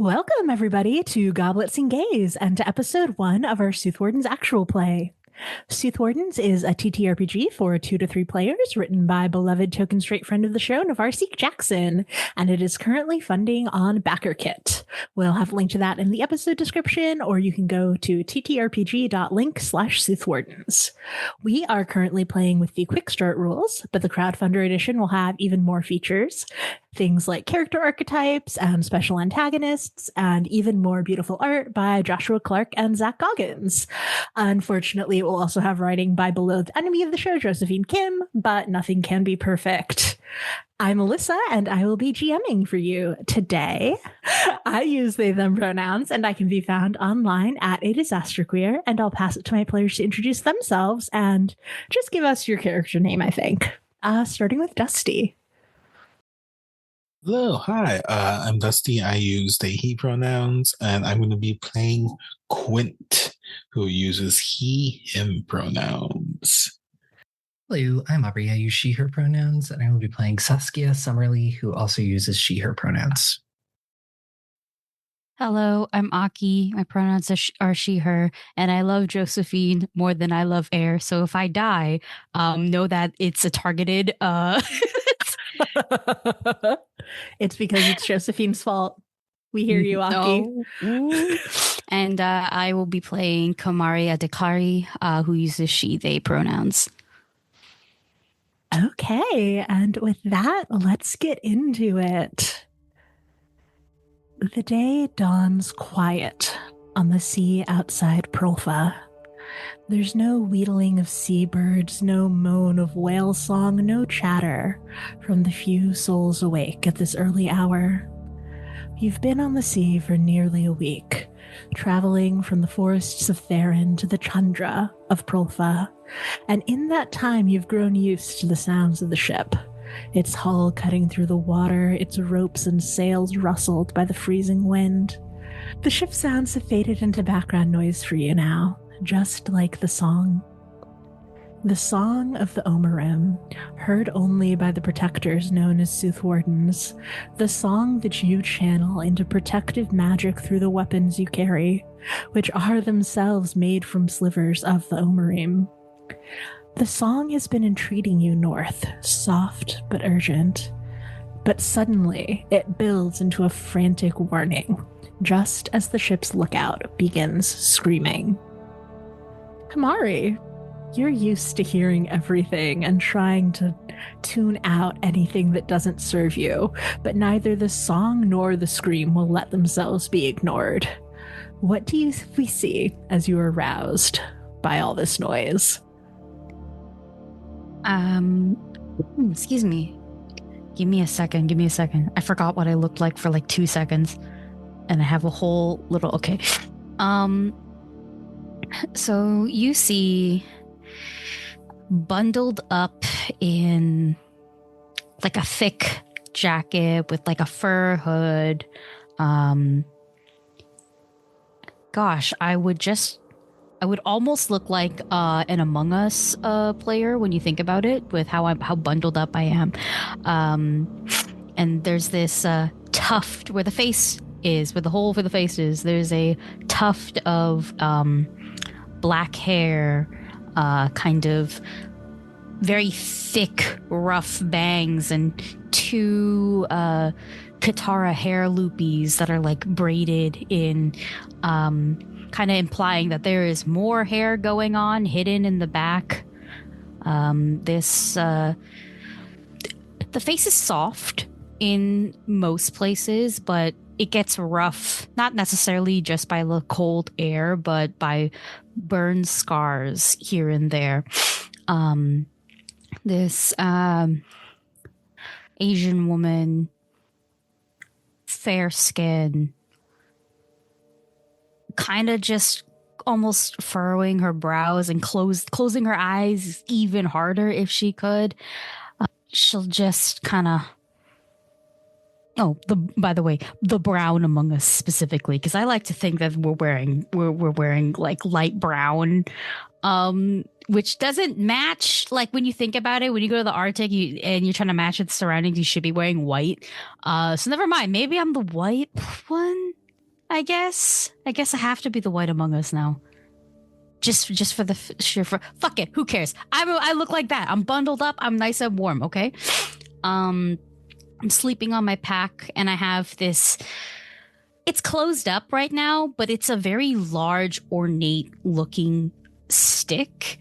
Welcome, everybody, to Goblets and Gaze and to episode 1 of our Soothwardens actual play. Soothwardens is a TTRPG for 2 to 3 players, written by beloved token straight friend of the show, Navarseek Jackson, and it is currently funding on BackerKit. We'll have a link to that in the episode description, or you can go to ttrpg.link/Soothwardens. We are currently playing with the Quick Start rules, but the Crowdfunder edition will have even more features. Things like character archetypes and special antagonists, and even more beautiful art by Joshua Clark and Zach Goggins. Unfortunately, it will also have writing by beloved enemy of the show, Josephine Kim, but nothing can be perfect. I'm Alyssa, and I will be GMing for you today. I use they, them pronouns, and I can be found online at A Disaster Queer, and I'll pass it to my players to introduce themselves and just give us your character name, I think. Starting with Dusty. Hello, hi. I'm Dusty. I use they, he pronouns, and I'm going to be playing Quint, who uses he, him pronouns. Hello, I'm Aubrey. I use she, her pronouns, and I will be playing Saskia Summerly, who also uses she, her pronouns. Hello, I'm Aki. My pronouns are she, her, and I love Josephine more than I love Air. So if I die, know that it's a targeted... It's because it's Josephine's fault. We hear you, Aki. No. And I will be playing Kamari Adekari, who uses she, they pronouns. Okay, and with that, let's get into it. The day dawns quiet on the sea outside Prolfa. There's no wheedling of seabirds, no moan of whale song, no chatter from the few souls awake at this early hour. You've been on the sea for nearly a week, traveling from the forests of Theron to the tundra of Prolfa, and in that time you've grown used to the sounds of the ship. Its hull cutting through the water, its ropes and sails rustled by the freezing wind. The ship sounds have faded into background noise for you now. Just like the song. The song of the Omerim, heard only by the protectors known as Soothwardens. The song that you channel into protective magic through the weapons you carry, which are themselves made from slivers of the Omerim. The song has been entreating you north, soft but urgent. But suddenly, it builds into a frantic warning, just as the ship's lookout begins screaming. Kamari, you're used to hearing everything and trying to tune out anything that doesn't serve you, but neither the song nor the scream will let themselves be ignored. What do we see as you are roused by all this noise? Excuse me. Give me a second. I forgot what I looked like for like 2 seconds, and I have a whole little, okay. So you see bundled up in like a thick jacket with like a fur hood. Gosh, I would almost look like an Among Us player when you think about it, with how bundled up I am. And there's this tuft where the face is, where the hole for the face is. There's a tuft of black hair, kind of very thick, rough bangs, and 2 Katara hair loopies that are like braided in, kind of implying that there is more hair going on hidden in the back. The face is soft in most places, but it gets rough, not necessarily just by the cold air, but by burn scars here and there. This Asian woman, fair skin, kind of just almost furrowing her brows and closing her eyes even harder if she could. She'll just kind of... Oh, by the way, the brown among us specifically, because I like to think that we're wearing like light brown, which doesn't match. Like when you think about it, when you go to the Arctic and you're trying to match with the surroundings, you should be wearing white. So never mind. Maybe I'm the white one. I guess I have to be the white among us now. Just for the sure for fuck it. Who cares? I look like that. I'm bundled up. I'm nice and warm. Okay. I'm sleeping on my pack, and I have this. It's closed up right now, but it's a very large, ornate-looking stick.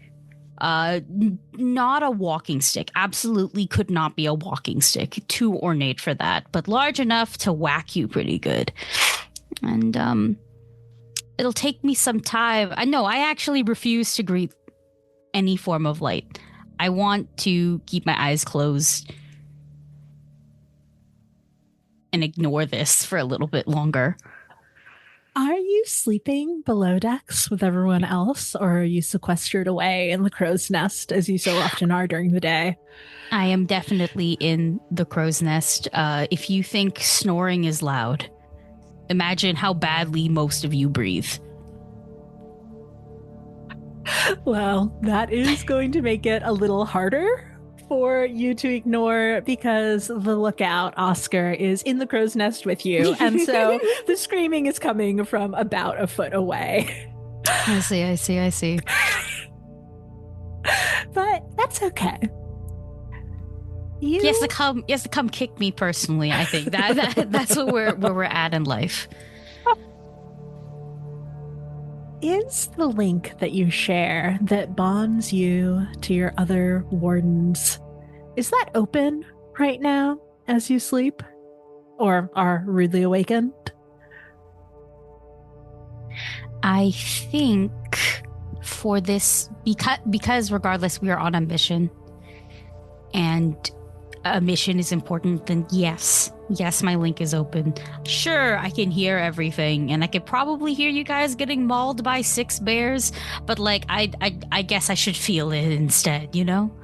Not a walking stick. Absolutely could not be a walking stick. Too ornate for that, but large enough to whack you pretty good. And it'll take me some time. I know I actually refuse to greet any form of light. I want to keep my eyes closed and ignore this for a little bit longer. Are you sleeping below decks with everyone else, or are you sequestered away in the crow's nest as you so often are during the day? I am definitely in the crow's nest. If you think snoring is loud, imagine how badly most of you breathe. Well, that is going to make it a little harder for you to ignore, because the lookout, Oscar, is in the crow's nest with you. And so the screaming is coming from about a foot away. I see. But that's okay. He has to come kick me personally, I think. That's where we're at in life. Is the link that you share that bonds you to your other wardens, is that open right now as you sleep or are rudely awakened? I think for this, because regardless we are on a mission, and a mission is important, then yes, my link is open. Sure, I can hear everything, and I could probably hear you guys getting mauled by 6 bears, but like I guess I should feel it instead, you know?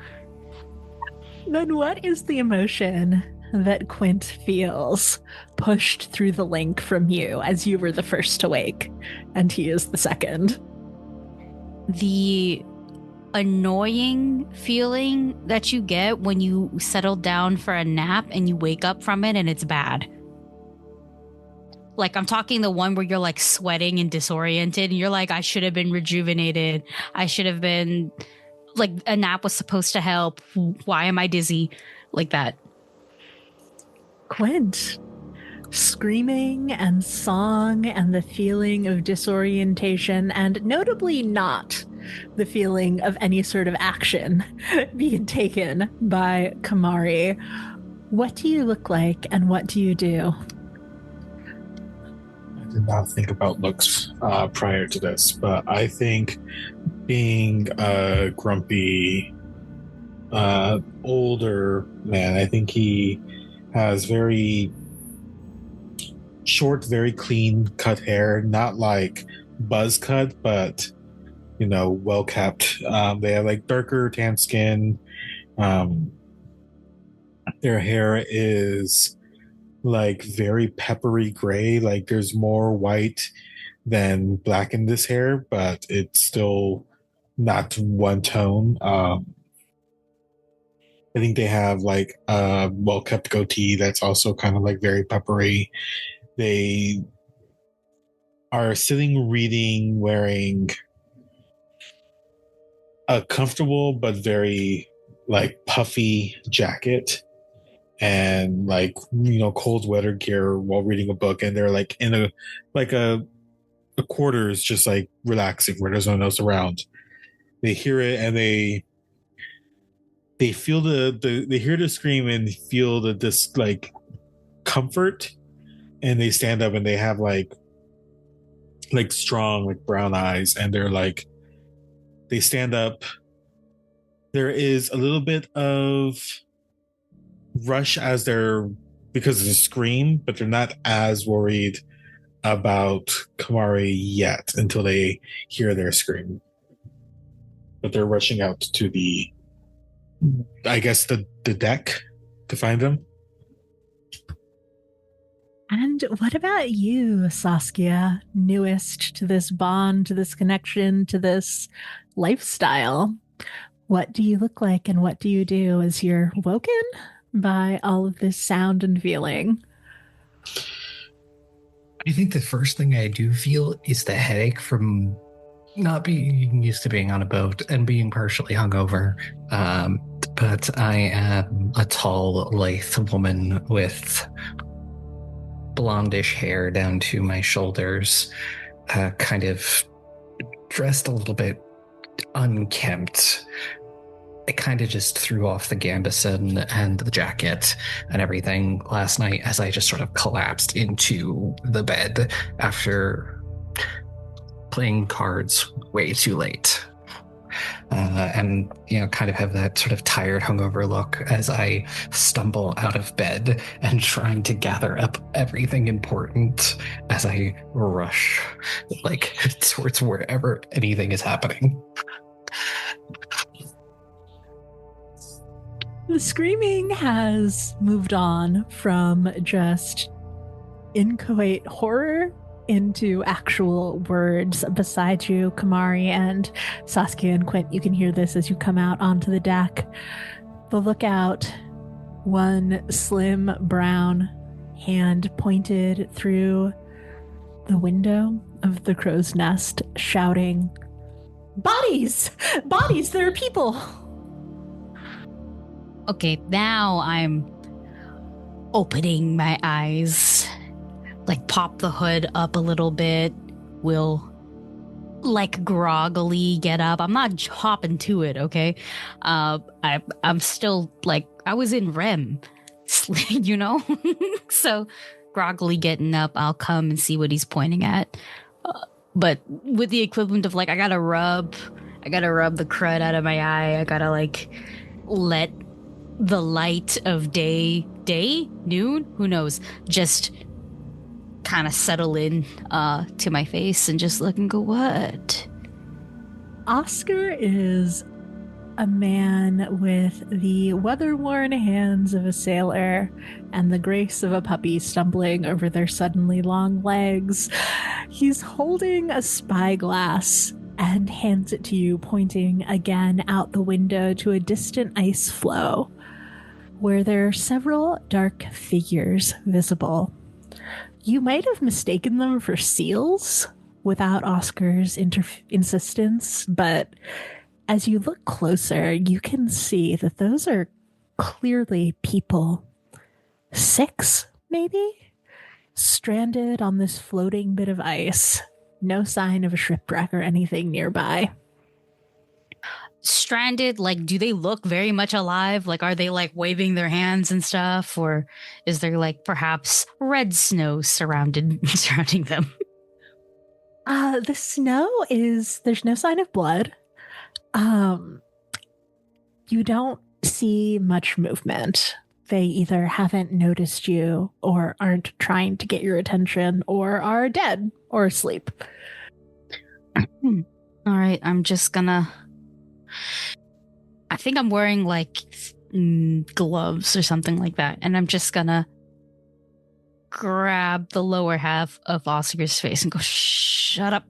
Then what is the emotion that Quint feels pushed through the link from you as you were the first to wake and he is the second? The annoying feeling that you get when you settle down for a nap and you wake up from it and it's bad. Like, I'm talking the one where you're like sweating and disoriented and you're like, I should have been rejuvenated. I should have been, like, a nap was supposed to help. Why am I dizzy? Like that. Quint, screaming and song and the feeling of disorientation, and notably not the feeling of any sort of action being taken by Kamari. What do you look like and what do you do? I did not think about looks prior to this, but I think being a grumpy older man, I think he has very short, very clean cut hair, not like buzz cut, but well kept. They have like darker tan skin. Their hair is like very peppery gray. Like there's more white than black in this hair, but it's still not one tone. I think they have like a well kept goatee that's also kind of like very peppery. They are sitting reading, wearing a comfortable but very like puffy jacket and like cold weather gear while reading a book, and they're like in a quarters, just like relaxing where there's no one else around. They hear it and they feel they hear the scream and feel this like comfort, and they stand up and they have like strong like brown eyes, and they're like, they stand up. There is a little bit of rush because of the scream, but they're not as worried about Kamari yet until they hear their scream. But they're rushing out to the deck to find them. And what about you, Saskia, newest to this bond, to this connection, to this lifestyle? What do you look like and what do you do as you're woken by all of this sound and feeling? I think the first thing I do feel is the headache from not being used to being on a boat and being partially hungover. But I am a tall, lithe woman with blondish hair down to my shoulders, kind of dressed a little bit unkempt. I kind of just threw off the gambeson and the jacket and everything last night as I just sort of collapsed into the bed after playing cards way too late. And, kind of have that sort of tired, hungover look as I stumble out of bed and trying to gather up everything important as I rush, towards wherever anything is happening. The screaming has moved on from just inchoate horror into actual words. Beside you, Kamari and Saskia and Quint, you can hear this as you come out onto the deck. The lookout, one slim brown hand pointed through the window of the crow's nest, shouting, "Bodies! Bodies! There are people!" Okay, now I'm opening my eyes. Pop the hood up a little bit. Will groggily get up. I'm not hopping to it, okay? I'm still I was in REM, So groggily getting up, I'll come and see what he's pointing at. But with the equivalent of I gotta rub the crud out of my eye. I gotta let the light of day, noon, who knows, just kind of settle in to my face and just look and go, what? Oscar is a man with the weather-worn hands of a sailor and the grace of a puppy stumbling over their suddenly long legs. He's holding a spyglass and hands it to you, pointing again out the window to a distant ice floe where there are several dark figures visible. You might have mistaken them for seals without Oscar's insistence, but as you look closer, you can see that those are clearly people. 6, maybe? Stranded on this floating bit of ice. No sign of a shipwreck or anything nearby. Stranded, do they look very much alive? Are they waving their hands and stuff? Or is there perhaps red snow surrounding them? The snow there's no sign of blood. You don't see much movement. They either haven't noticed you or aren't trying to get your attention or are dead or asleep. All right, I'm just gonna... I think I'm wearing gloves or something like that. And I'm just gonna grab the lower half of Oscar's face and go, shut up.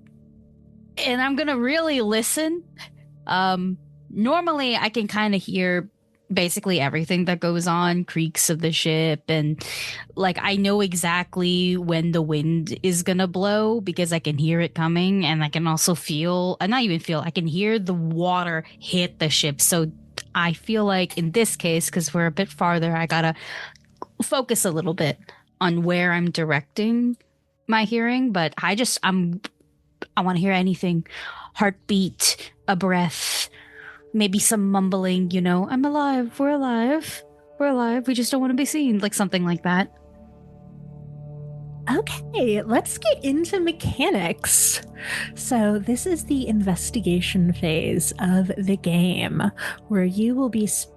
And I'm gonna really listen. Normally I can kind of hear basically everything that goes on, creaks of the ship, and I know exactly when the wind is gonna blow because I can hear it coming, and I can also I can hear the water hit the ship. So I feel in this case, because we're a bit farther, I gotta focus a little bit on where I'm directing my hearing. But I want to hear anything. Heartbeat, a breath, maybe some mumbling, I'm alive, we're alive, we just don't want to be seen, something like that. Okay, let's get into mechanics. So this is the investigation phase of the game, where you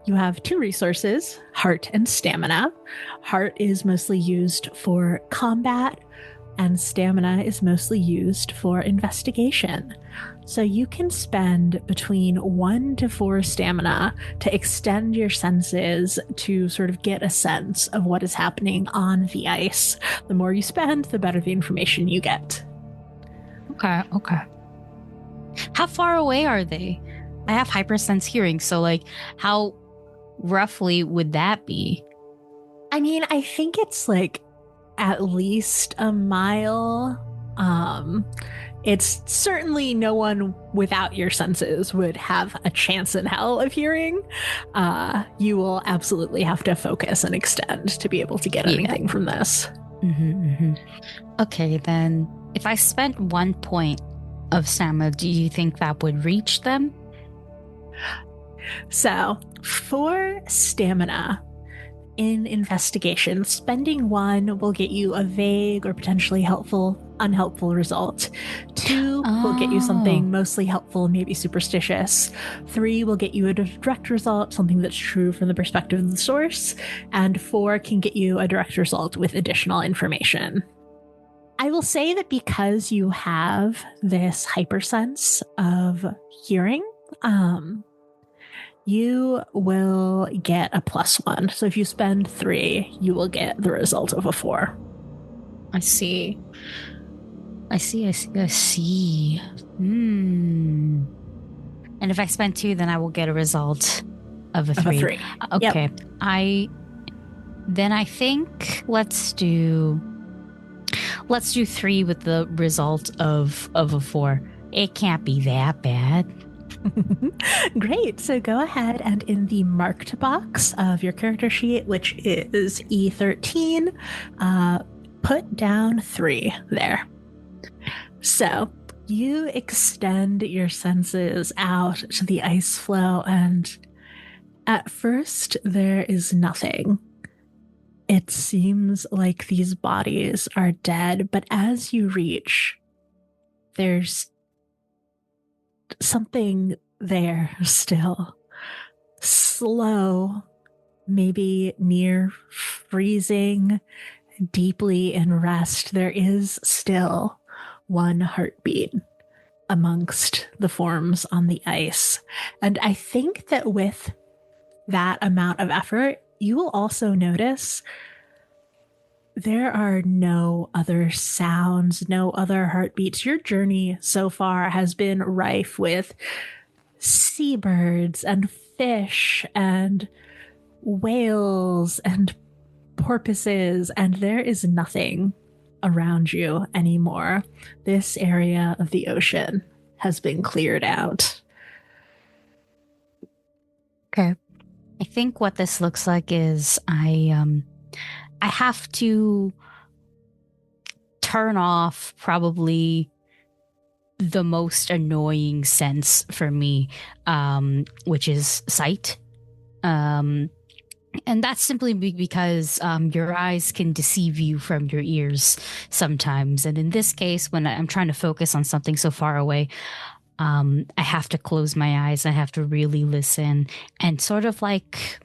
have 2 resources, heart and stamina. Heart is mostly used for combat, and stamina is mostly used for investigation. So you can spend between 1 to 4 stamina to extend your senses to sort of get a sense of what is happening on the ice. The more you spend, the better the information you get. Okay. How far away are they? I have hypersense hearing, so how roughly would that be? I mean, I think it's at least a mile. It's certainly no one without your senses would have a chance in hell of hearing. You will absolutely have to focus and extend to be able to get anything from this. Okay, then if I spent 1 point of stamina, do you think that would reach them? So, for stamina in investigation, spending 1 will get you a vague or potentially unhelpful result. 2 will get you something mostly helpful, maybe superstitious. 3 will get you a direct result, something that's true from the perspective of the source. And 4 can get you a direct result with additional information. I will say that because you have this hypersense of hearing, you will get a +1. So if you spend 3, you will get the result of a 4. I see. And if I spend 2, then I will get a result of a 3. Okay. Yep. I think let's do 3 with the result of a 4. It can't be that bad. Great. So go ahead and in the marked box of your character sheet, which is E13, put down 3 there. So you extend your senses out to the ice floe, and at first there is nothing. It seems like these bodies are dead, but as you reach, there's something there still. Slow, maybe near freezing, deeply in rest, there is still 1 heartbeat amongst the forms on the ice. And I think that with that amount of effort, you will also notice there are no other sounds, no other heartbeats. Your journey so far has been rife with seabirds and fish and whales and porpoises, and there is nothing around you anymore. This area of the ocean has been cleared out. Okay. I think what this looks like is I have to turn off probably the most annoying sense for me, which is sight. And that's simply because your eyes can deceive you from your ears sometimes. And in this case, when I'm trying to focus on something so far away, I have to close my eyes. I have to really listen, and sort of like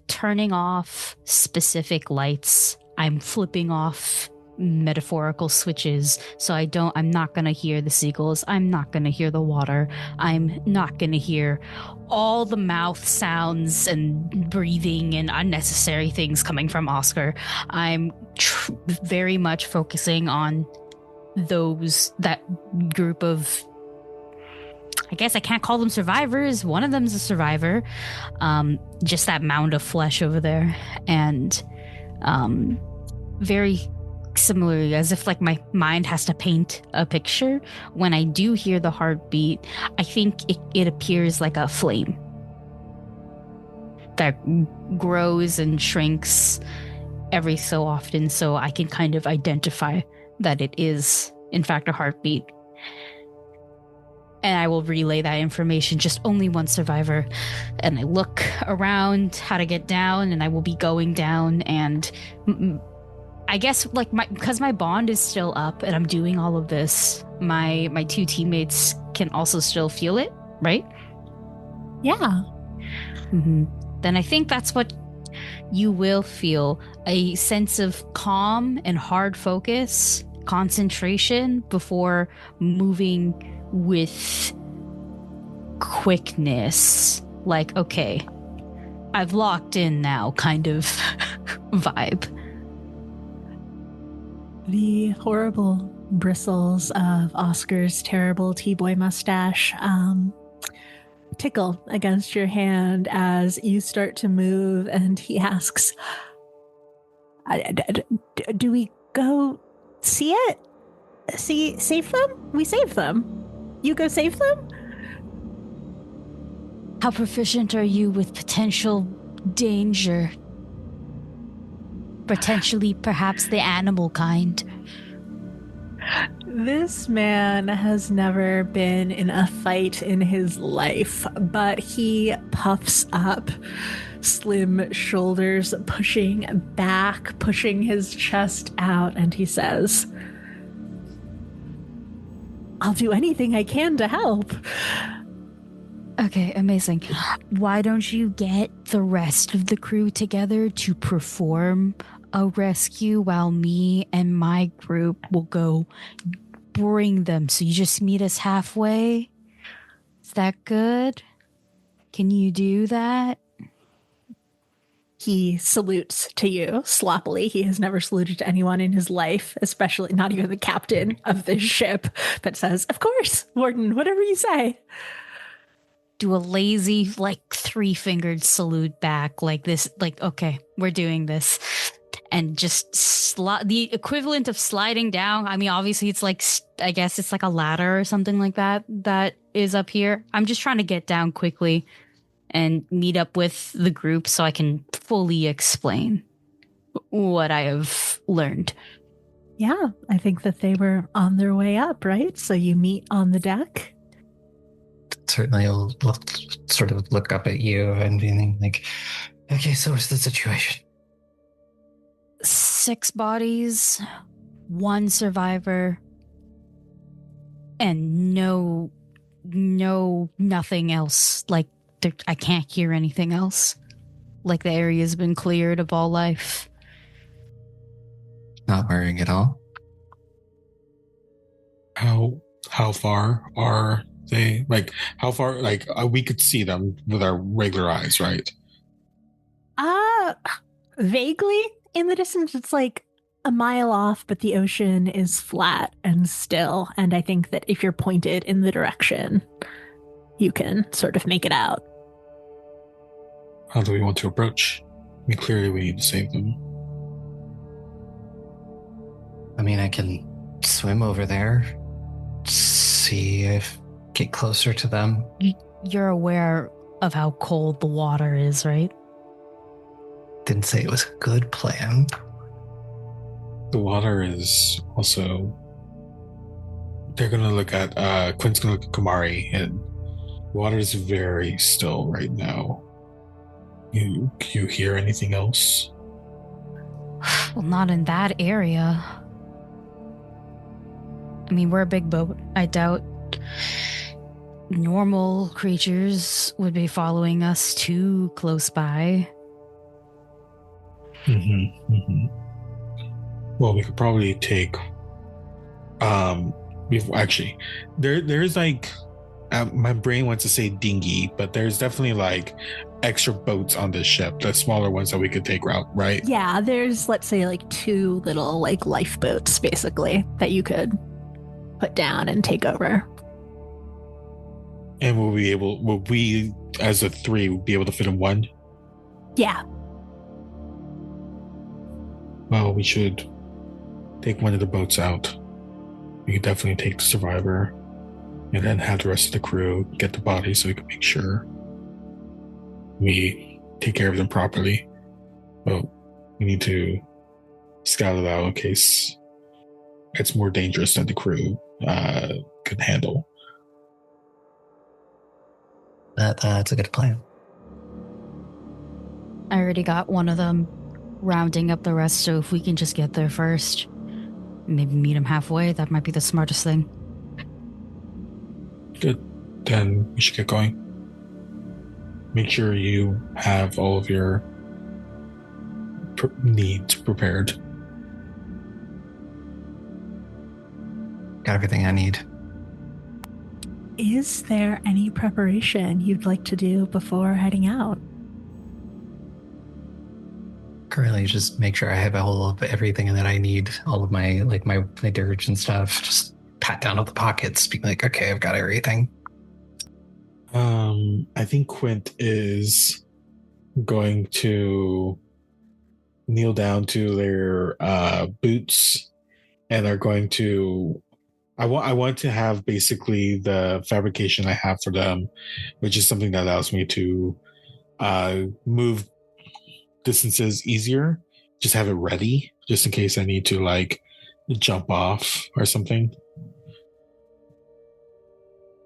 turning off specific lights. I'm flipping off metaphorical switches, so I'm not going to hear the seagulls. I'm not going to hear the water. I'm not going to hear all the mouth sounds and breathing and unnecessary things coming from Oscar. I'm very much focusing on that group of, I guess I can't call them survivors. One of them's a survivor. Just that mound of flesh over there. And very similarly, as if like my mind has to paint a picture, when I do hear the heartbeat, I think it appears like a flame that grows and shrinks every so often, so I can kind of identify that it is in fact a heartbeat. And I will relay that information, just only one survivor. And I look around how to get down, and I will be going down. And I guess like because my bond is still up and I'm doing all of this, my 2 teammates can also still feel it, right? Yeah. Mm-hmm. Then I think that's what you will feel, a sense of calm and hard focus, concentration before moving with quickness, like, okay, I've locked in now kind of vibe. The horrible bristles of Oscar's terrible T-boy mustache tickle against your hand as you start to move, and he asks, do we go see it? Save them? We saved them. You go save them? How proficient are you with potential danger? Potentially, perhaps the animal kind. This man has never been in a fight in his life, but he puffs up, slim shoulders pushing back, pushing his chest out, and he says, I'll do anything I can to help. Okay, amazing. Why don't you get the rest of the crew together to perform a rescue while me and my group will go bring them? So you just meet us halfway? Is that good? Can you do that? He salutes to you sloppily. He has never saluted to anyone in his life, especially not even the captain of this ship, but says, of course, Warden, whatever you say. Do a lazy, like, 3-fingered salute back, like this, like, okay, we're doing this. And just the equivalent of sliding down. I mean, obviously, it's like, I guess it's like a ladder or something like that is up here. I'm just trying to get down quickly and meet up with the group so I can fully explain what I have learned. Yeah, I think that they were on their way up, right? So you meet on the deck. Certainly, I'll sort of look up at you and being like, okay, so what's the situation? 6 bodies, 1 survivor, and nothing else. Like, I can't hear anything else. Like, the area's been cleared of all life. Not worrying at all. How far are they? Like, how far? Like, we could see them with our regular eyes, right? Vaguely in the distance, it's like a mile off, but the ocean is flat and still. And I think that if you're pointed in the direction, you can sort of make it out. How do we want to approach? I mean, clearly we need to save them. I mean, I can swim over there, get closer to them. You're aware of how cold the water is, right? Didn't say it was a good plan. The water is also... They're going to look at... Quint's going to look at Kamari, and water is very still right now. You hear anything else? Well, not in that area. I mean, we're a big boat. I doubt normal creatures would be following us too close by. Well, we could probably take... Actually, there's like... my brain wants to say dinghy, but there's definitely like extra boats on this ship, the smaller ones that we could take out, right? Yeah, there's, let's say, like 2 little like lifeboats basically that you could put down and take over. And will we as a 3 be able to fit in one? Yeah. Well, we should take one of the boats out. We could definitely take the survivor and then have the rest of the crew get the body so we can make sure we take care of them properly. Well, we need to scout it out in case it's more dangerous than the crew could handle. That's a good plan. I already got one of them rounding up the rest, so if we can just get there first, maybe meet them halfway, that might be the smartest thing. Good. Then we should get going. Make sure you have all of your needs prepared. Got everything I need. Is there any preparation you'd like to do before heading out? Currently, just make sure I have all of everything that I need, all of my dirge and stuff. Just pat down all the pockets, be like, okay, I've got everything. I think Quint is going to kneel down to their boots and are going to. I want to have basically the fabrication I have for them, which is something that allows me to move distances easier. Just have it ready, just in case I need to like jump off or something.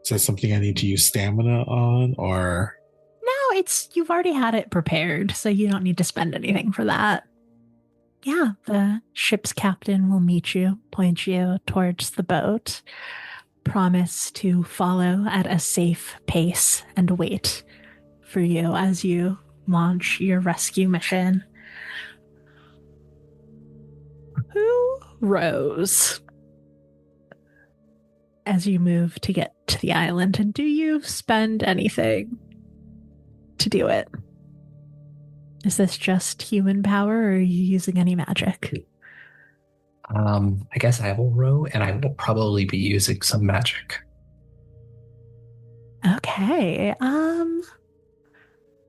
Is that something I need to use stamina on, or? No, you've already had it prepared, so you don't need to spend anything for that. Yeah, the ship's captain will meet you, point you towards the boat, promise to follow at a safe pace and wait for you as you launch your rescue mission. Who rows as you move to get to the island, and do you spend anything to do it? Is this just human power, or are you using any magic? I guess I will row, and I will probably be using some magic. Okay.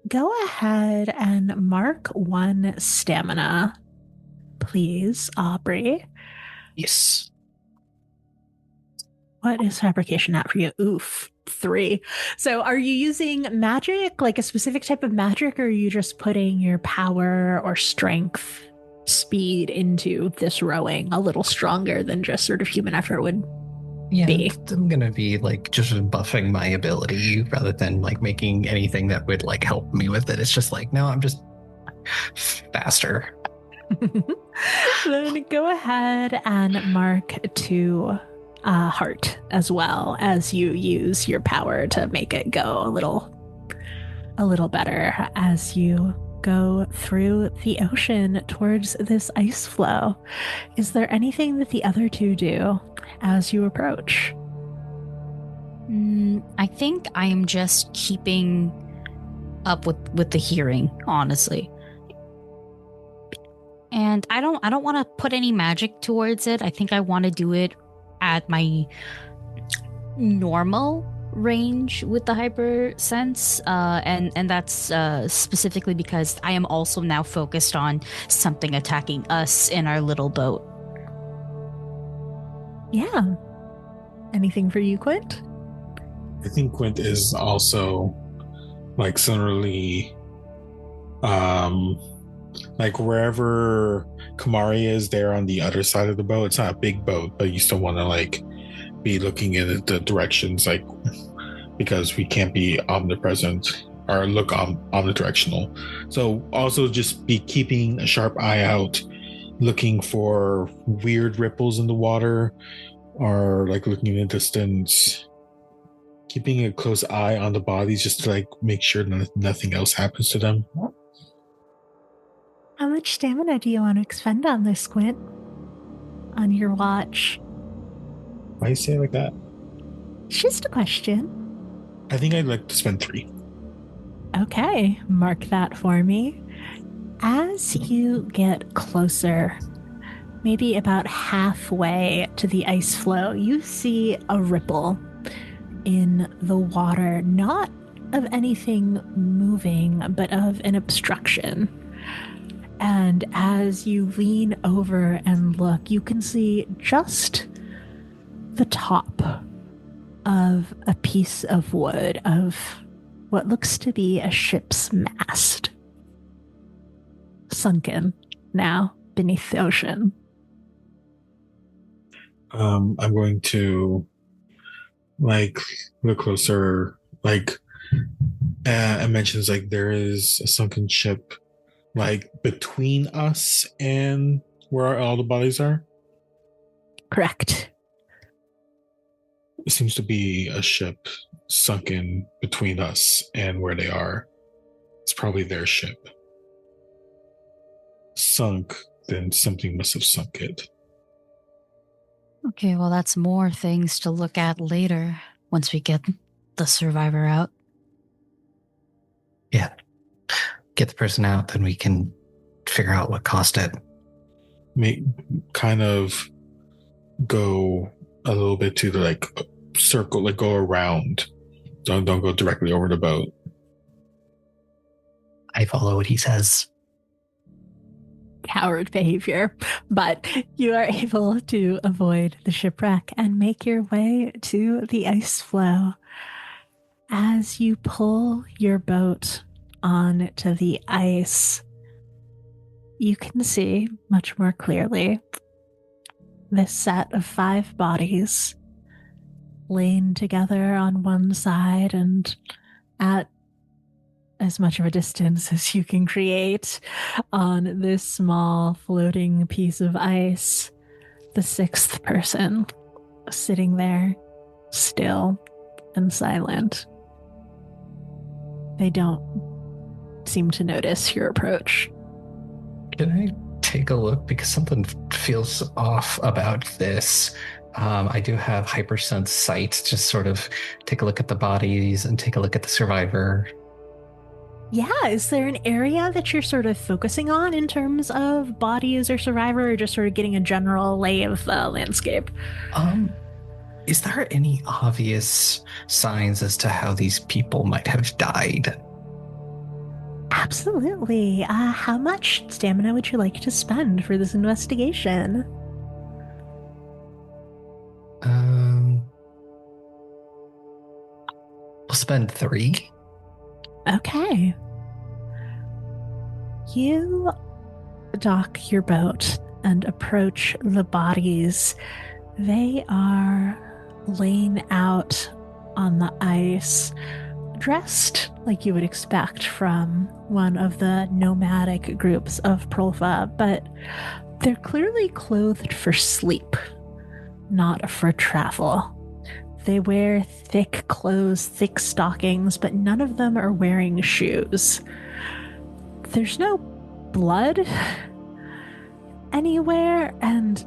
Go ahead and mark 1 stamina, please, Aubrey. Yes. What is fabrication at for you? Oof, 3. So are you using magic, like a specific type of magic, or are you just putting your power or strength, speed into this rowing a little stronger than just sort of human effort would be? I'm going to be like just buffing my ability rather than like making anything that would like help me with it. It's just like, no, I'm just faster. Then go ahead and mark 2 heart as well, as you use your power to make it go a little better as you go through the ocean towards this ice floe. Is there anything that the other 2 do as you approach? I think I am just keeping up with the hearing, honestly. And I don't want to put any magic towards it. I think I want to do it at my normal range with the hyper sense, and that's specifically because I am also now focused on something attacking us in our little boat. Yeah. Anything for you, Quint? I think Quint is also like similarly, like wherever Kamari is, there on the other side of the boat. It's not a big boat, but you still want to like be looking in the directions, like, because we can't be omnipresent or look omnidirectional. So also just be keeping a sharp eye out, looking for weird ripples in the water, or like looking in the distance, keeping a close eye on the bodies just to like make sure that nothing else happens to them. How much stamina do you want to expend on this, Quint? On your watch? Why you say it like that? It's just a question. I think I'd like to spend 3. Okay, mark that for me. As you get closer, maybe about halfway to the ice floe, you see a ripple in the water, not of anything moving, but of an obstruction. And as you lean over and look, you can see just the top of a piece of wood of what looks to be a ship's mast, sunken now beneath the ocean. I'm going to like look closer, like it mentions like there is a sunken ship like between us and where all the bodies are. Correct. It seems to be a ship sunken between us and where they are. It's probably their ship. Sunk, then something must have sunk it. Okay, well, that's more things to look at later once we get the survivor out. Yeah. Get the person out, then we can figure out what caused it. Kind of go a little bit to the like circle, like go around. Don't go directly over the boat. I follow what he says. coward behavior, but you are able to avoid the shipwreck and make your way to the ice floe. As you pull your boat onto the ice, you can see much more clearly this set of 5 bodies laying together on one side and at as much of a distance as you can create on this small floating piece of ice. The 6th person sitting there, still and silent. They don't seem to notice your approach. Can I take a look? Because something feels off about this. I do have hypersense sight. Just sort of take a look at the bodies and take a look at the survivor. Yeah, is there an area that you're sort of focusing on in terms of bodies or survivor, or just sort of getting a general lay of the landscape? Is there any obvious signs as to how these people might have died? Absolutely. How much stamina would you like to spend for this investigation? We'll spend 3. Okay. You dock your boat and approach the bodies. They are laying out on the ice, dressed like you would expect from one of the nomadic groups of Prolfa, but they're clearly clothed for sleep, not for travel. They wear thick clothes, thick stockings, but none of them are wearing shoes. There's no blood anywhere, and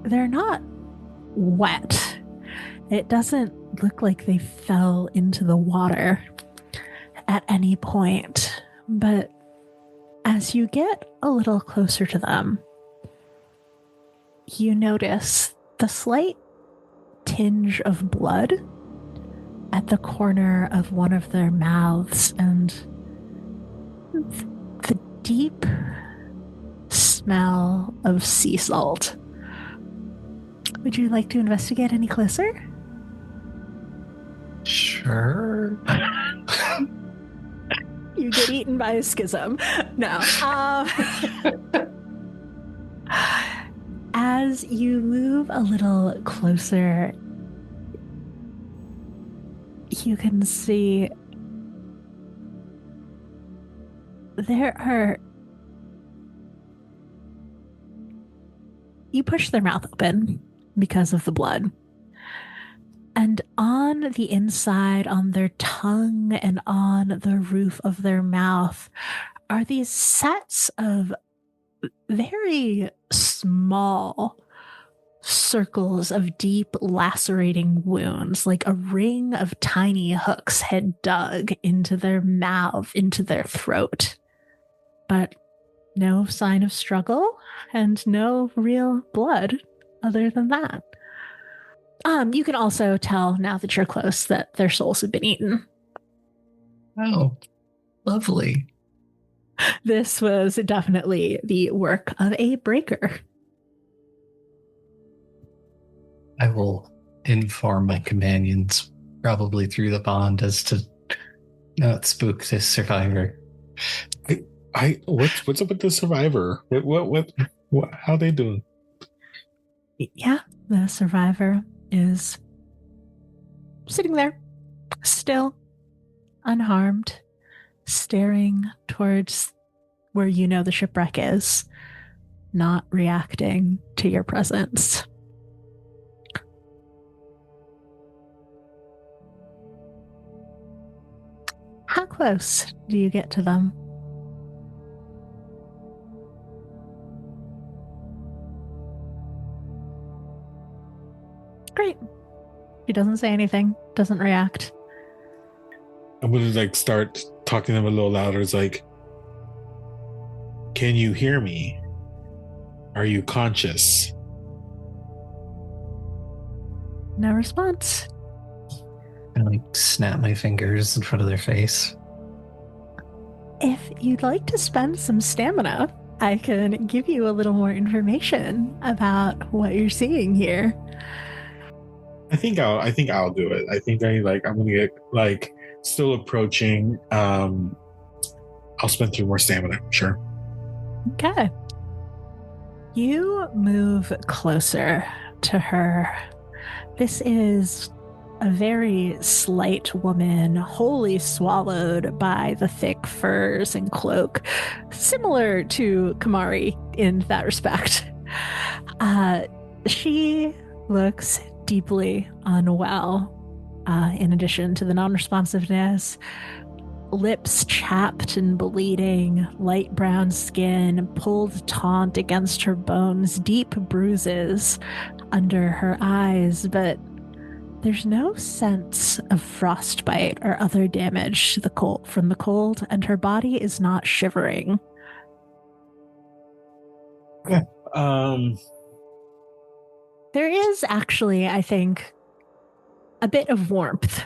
they're not wet. It doesn't look like they fell into the water at any point, but as you get a little closer to them, you notice the slight tinge of blood at the corner of one of their mouths and the deep smell of sea salt. Would you like to investigate any closer? Sure. You get eaten by a schism. No. As you move a little closer, you can see there are... You push their mouth open because of the blood. And on the inside, on their tongue and on the roof of their mouth, are these sets of very small circles of deep lacerating wounds, like a ring of tiny hooks had dug into their mouth, into their throat. But no sign of struggle and no real blood other than that. You can also tell now that you're close that their souls have been eaten. Oh, lovely. This was definitely the work of a breaker. I will inform my companions, probably through the bond, as to not spook this survivor. What's up with the survivor? What how they doing? Yeah, the survivor is sitting there, still, unharmed, staring towards where you know the shipwreck is, not reacting to your presence. How close do you get to them? Great. She doesn't say anything, doesn't react. I'm gonna start talking to them a little louder. It's like, can you hear me? Are you conscious? No response. I snap my fingers in front of their face. If you'd like to spend some stamina, I can give you a little more information about what you're seeing here. I think I'll do it. I'm gonna get like still approaching. I'll spend 3 more stamina, sure. Okay. You move closer to her. This is a very slight woman, wholly swallowed by the thick furs and cloak, similar to Kamari in that respect. She looks deeply unwell. In addition to the non-responsiveness, lips chapped and bleeding, light brown skin pulled taut against her bones, deep bruises under her eyes, but there's no sense of frostbite or other damage to the cold from the cold, and her body is not shivering. Yeah. There is actually, I think, a bit of warmth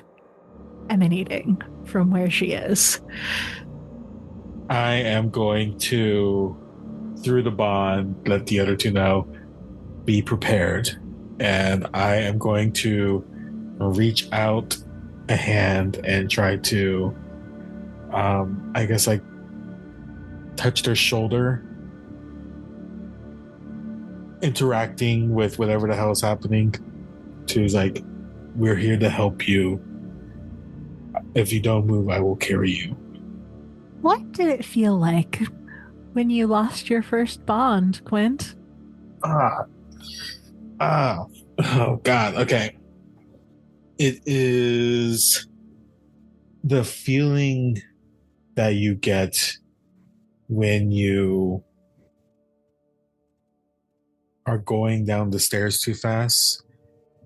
emanating from where she is. I am going to, through the bond, let the other 2 know, be prepared. And I am going to reach out a hand and try to, I guess, like, touch their shoulder, interacting with whatever the hell is happening, to like, we're here to help you. If you don't move, I will carry you. What did it feel like when you lost your first bond, Quint? Oh God. Okay. It is the feeling that you get when you are going down the stairs too fast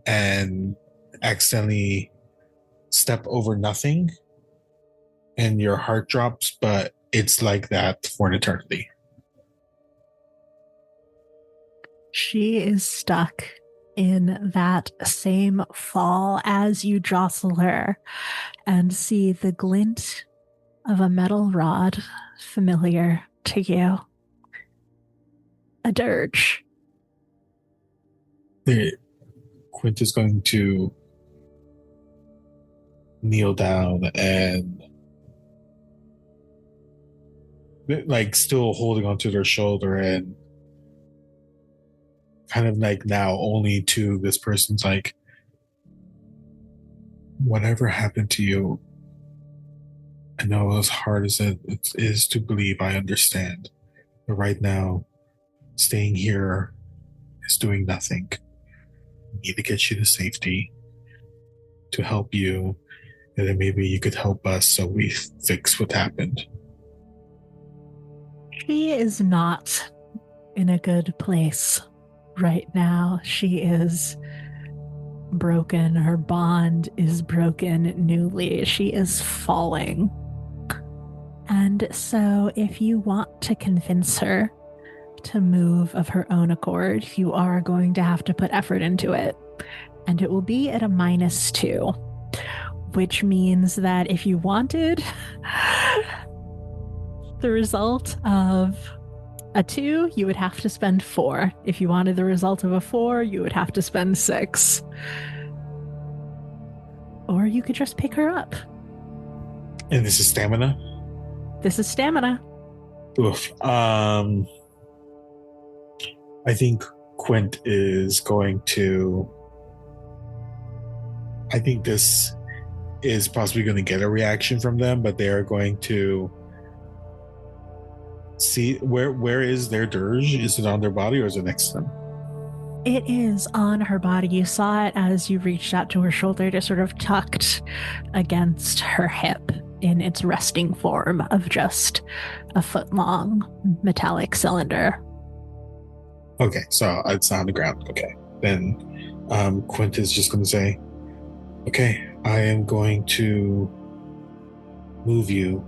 and accidentally step over nothing and your heart drops, but it's like that for an eternity. She is stuck in that same fall as you jostle her and see the glint of a metal rod familiar to you. A dirge. Quint is going to kneel down and, like, still holding onto their shoulder and kind of like now only to this person's like, whatever happened to you, I know as hard as it is to believe, I understand. But right now, staying here is doing nothing. We need to get you to safety to help you, and then maybe you could help us so we fix what happened. She is not in a good place right now. She is broken. Her bond is broken newly. She is falling. And so if you want to convince her to move of her own accord, you are going to have to put effort into it. And it will be at a -2, which means that if you wanted the result of a 2, you would have to spend 4. If you wanted the result of a 4, you would have to spend 6. Or you could just pick her up. And this is stamina? This is stamina. Oof. I think Quint is going to... I think this is possibly going to get a reaction from them, but they are going to see where is their dirge? Is it on their body or is it next to them? It is on her body. You saw it as you reached out to her shoulder to sort of tucked against her hip in its resting form of just a foot-long metallic cylinder. Okay, so it's on the ground. Okay, then Quint is just going to say, okay, I am going to move you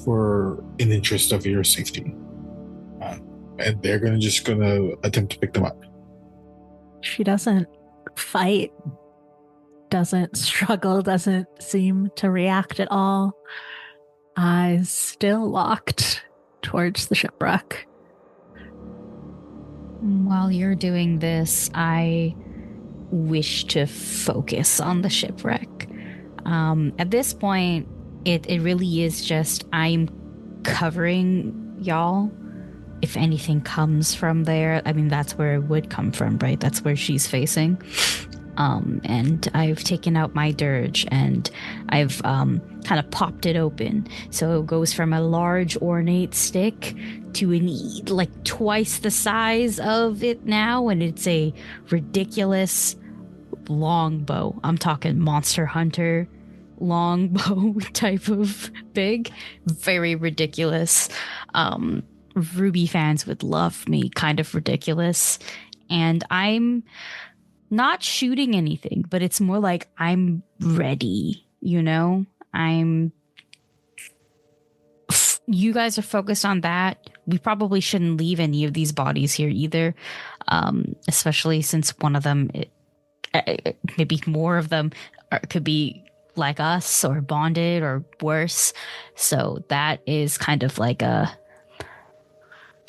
for an interest of your safety. And they're going to attempt to pick them up. She doesn't fight, doesn't struggle, doesn't seem to react at all. Eyes still locked towards the shipwreck. While you're doing this, I wish to focus on the shipwreck. At this point, it really is just I'm covering y'all. If anything comes from there, I mean, that's where it would come from, right? That's where she's facing. And I've taken out my dirge and I've kind of popped it open. So it goes from a large ornate stick to like twice the size of it now. And it's a ridiculous longbow. I'm talking Monster Hunter longbow type of big. Very ridiculous. Ruby fans would love me, kind of ridiculous. And I'm not shooting anything, but it's more like I'm ready, you know? You guys are focused on that. We probably shouldn't leave any of these bodies here either, especially since one of them, maybe more of them could be like us or bonded or worse. So that is kind of like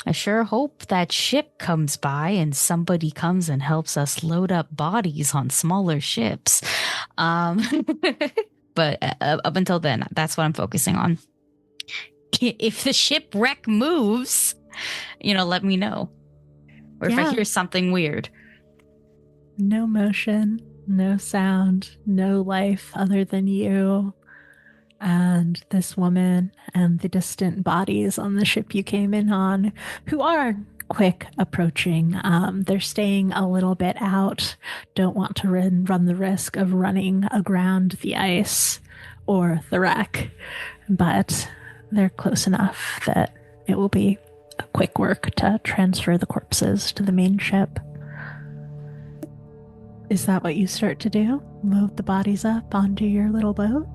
I sure hope that ship comes by and somebody comes and helps us load up bodies on smaller ships. But up until then, that's what I'm focusing on. If the shipwreck moves, let me know. Or if I hear something weird. No motion, no sound, no life other than you and this woman and the distant bodies on the ship you came in on, who are quick approaching. They're staying a little bit out, don't want to run the risk of running aground the ice or the wreck, but they're close enough that it will be a quick work to transfer the corpses to the main ship. Is that what you start to do? Load the bodies up onto your little boat?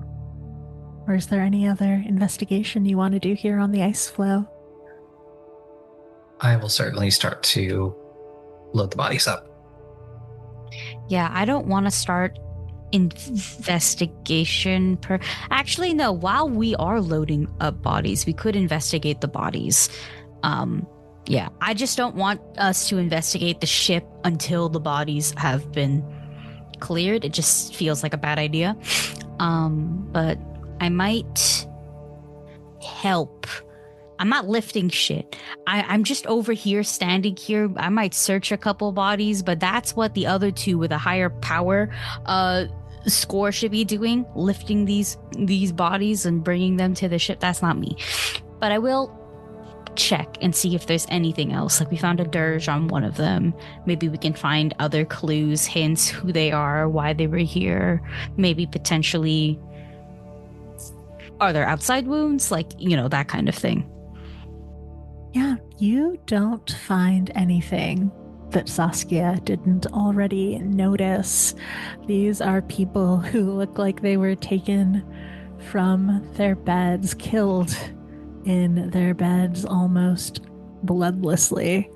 Or is there any other investigation you want to do here on the ice floe? I will certainly start to load the bodies up. Yeah, I don't want to start investigation Actually, no, while we are loading up bodies, we could investigate the bodies. Yeah, I just don't want us to investigate the ship until the bodies have been cleared. It just feels like a bad idea. But I might help. I'm not lifting shit. I'm just over here, standing here. I might search a couple bodies, but that's what the other two with a higher power score should be doing, lifting these bodies and bringing them to the ship. That's not me. But I will check and see if there's anything else. Like we found a dirge on one of them. Maybe we can find other clues, hints, who they are, why they were here. Maybe potentially, are there outside wounds? Like, that kind of thing. Yeah, you don't find anything that Saskia didn't already notice. These are people who look like they were taken from their beds, killed in their beds almost bloodlessly,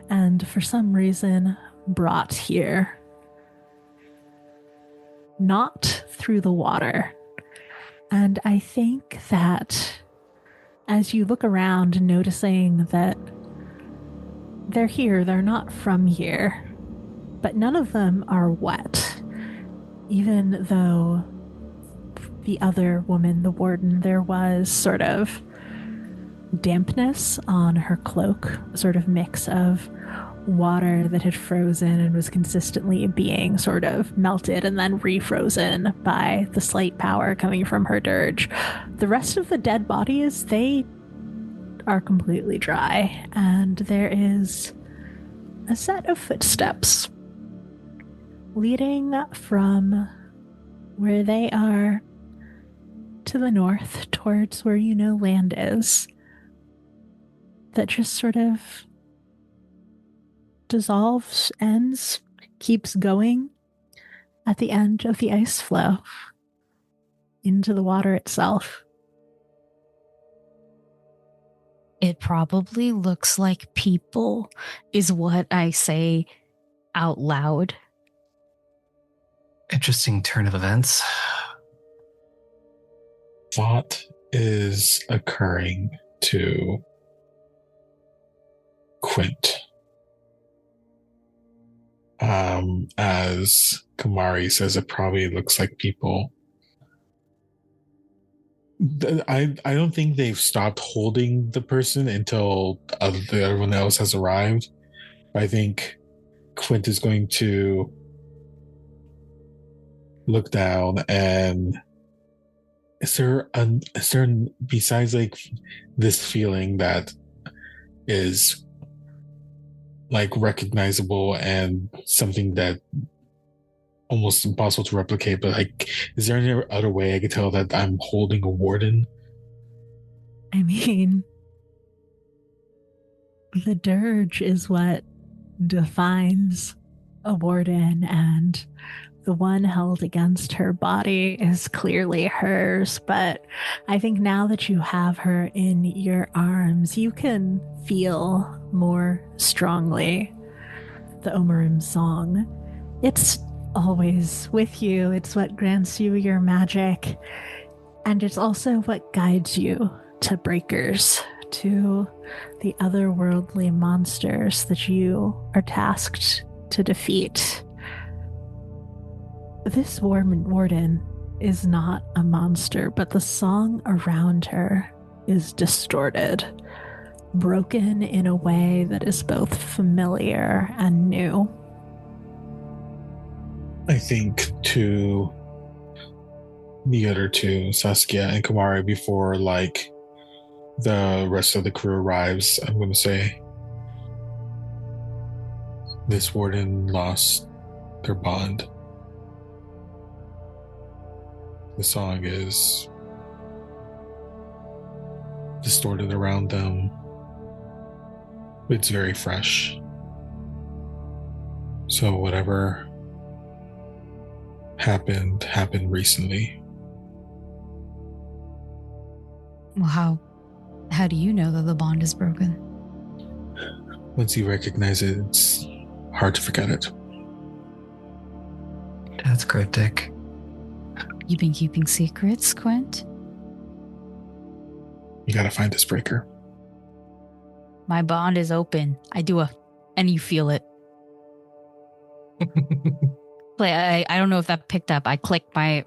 and for some reason brought here. Not through the water. And I think that as you look around, noticing that they're here, they're not from here, but none of them are wet. Even though the other woman, the warden, there was sort of dampness on her cloak, sort of mix of water that had frozen and was consistently being sort of melted and then refrozen by the slight power coming from her dirge. The rest of the dead bodies, they are completely dry, and there is a set of footsteps leading from where they are to the north towards where land is, that just sort of dissolves, ends, keeps going at the end of the ice floe into the water itself. It probably looks like people, is what I say out loud. Interesting turn of events. What is occurring to Quint. As Kamari says, it probably looks like people. I don't think they've stopped holding the person until everyone else has arrived. I think Quint is going to look down, and is there besides like this feeling that is like recognizable and something that almost impossible to replicate, but like, is there any other way I could tell that I'm holding a warden? I mean, the dirge is what defines a warden, and the one held against her body is clearly hers. But I think now that you have her in your arms, you can feel more strongly the Omarim song. It's always with you. It's what grants you your magic. And it's also what guides you to breakers, to the otherworldly monsters that you are tasked to defeat. This warden is not a monster, but the song around her is distorted, broken in a way that is both familiar and new. I think to the other two, Saskia and Kamari, before like the rest of the crew arrives, I'm going to say this warden lost their bond. The song is distorted around them. It's very fresh. So whatever happened recently. Well, how do you know that the bond is broken? Once you recognize it, it's hard to forget it. That's cryptic. You've been keeping secrets, Quint? You gotta find this breaker. My bond is open. And you feel it. I don't know if that picked up. I clicked my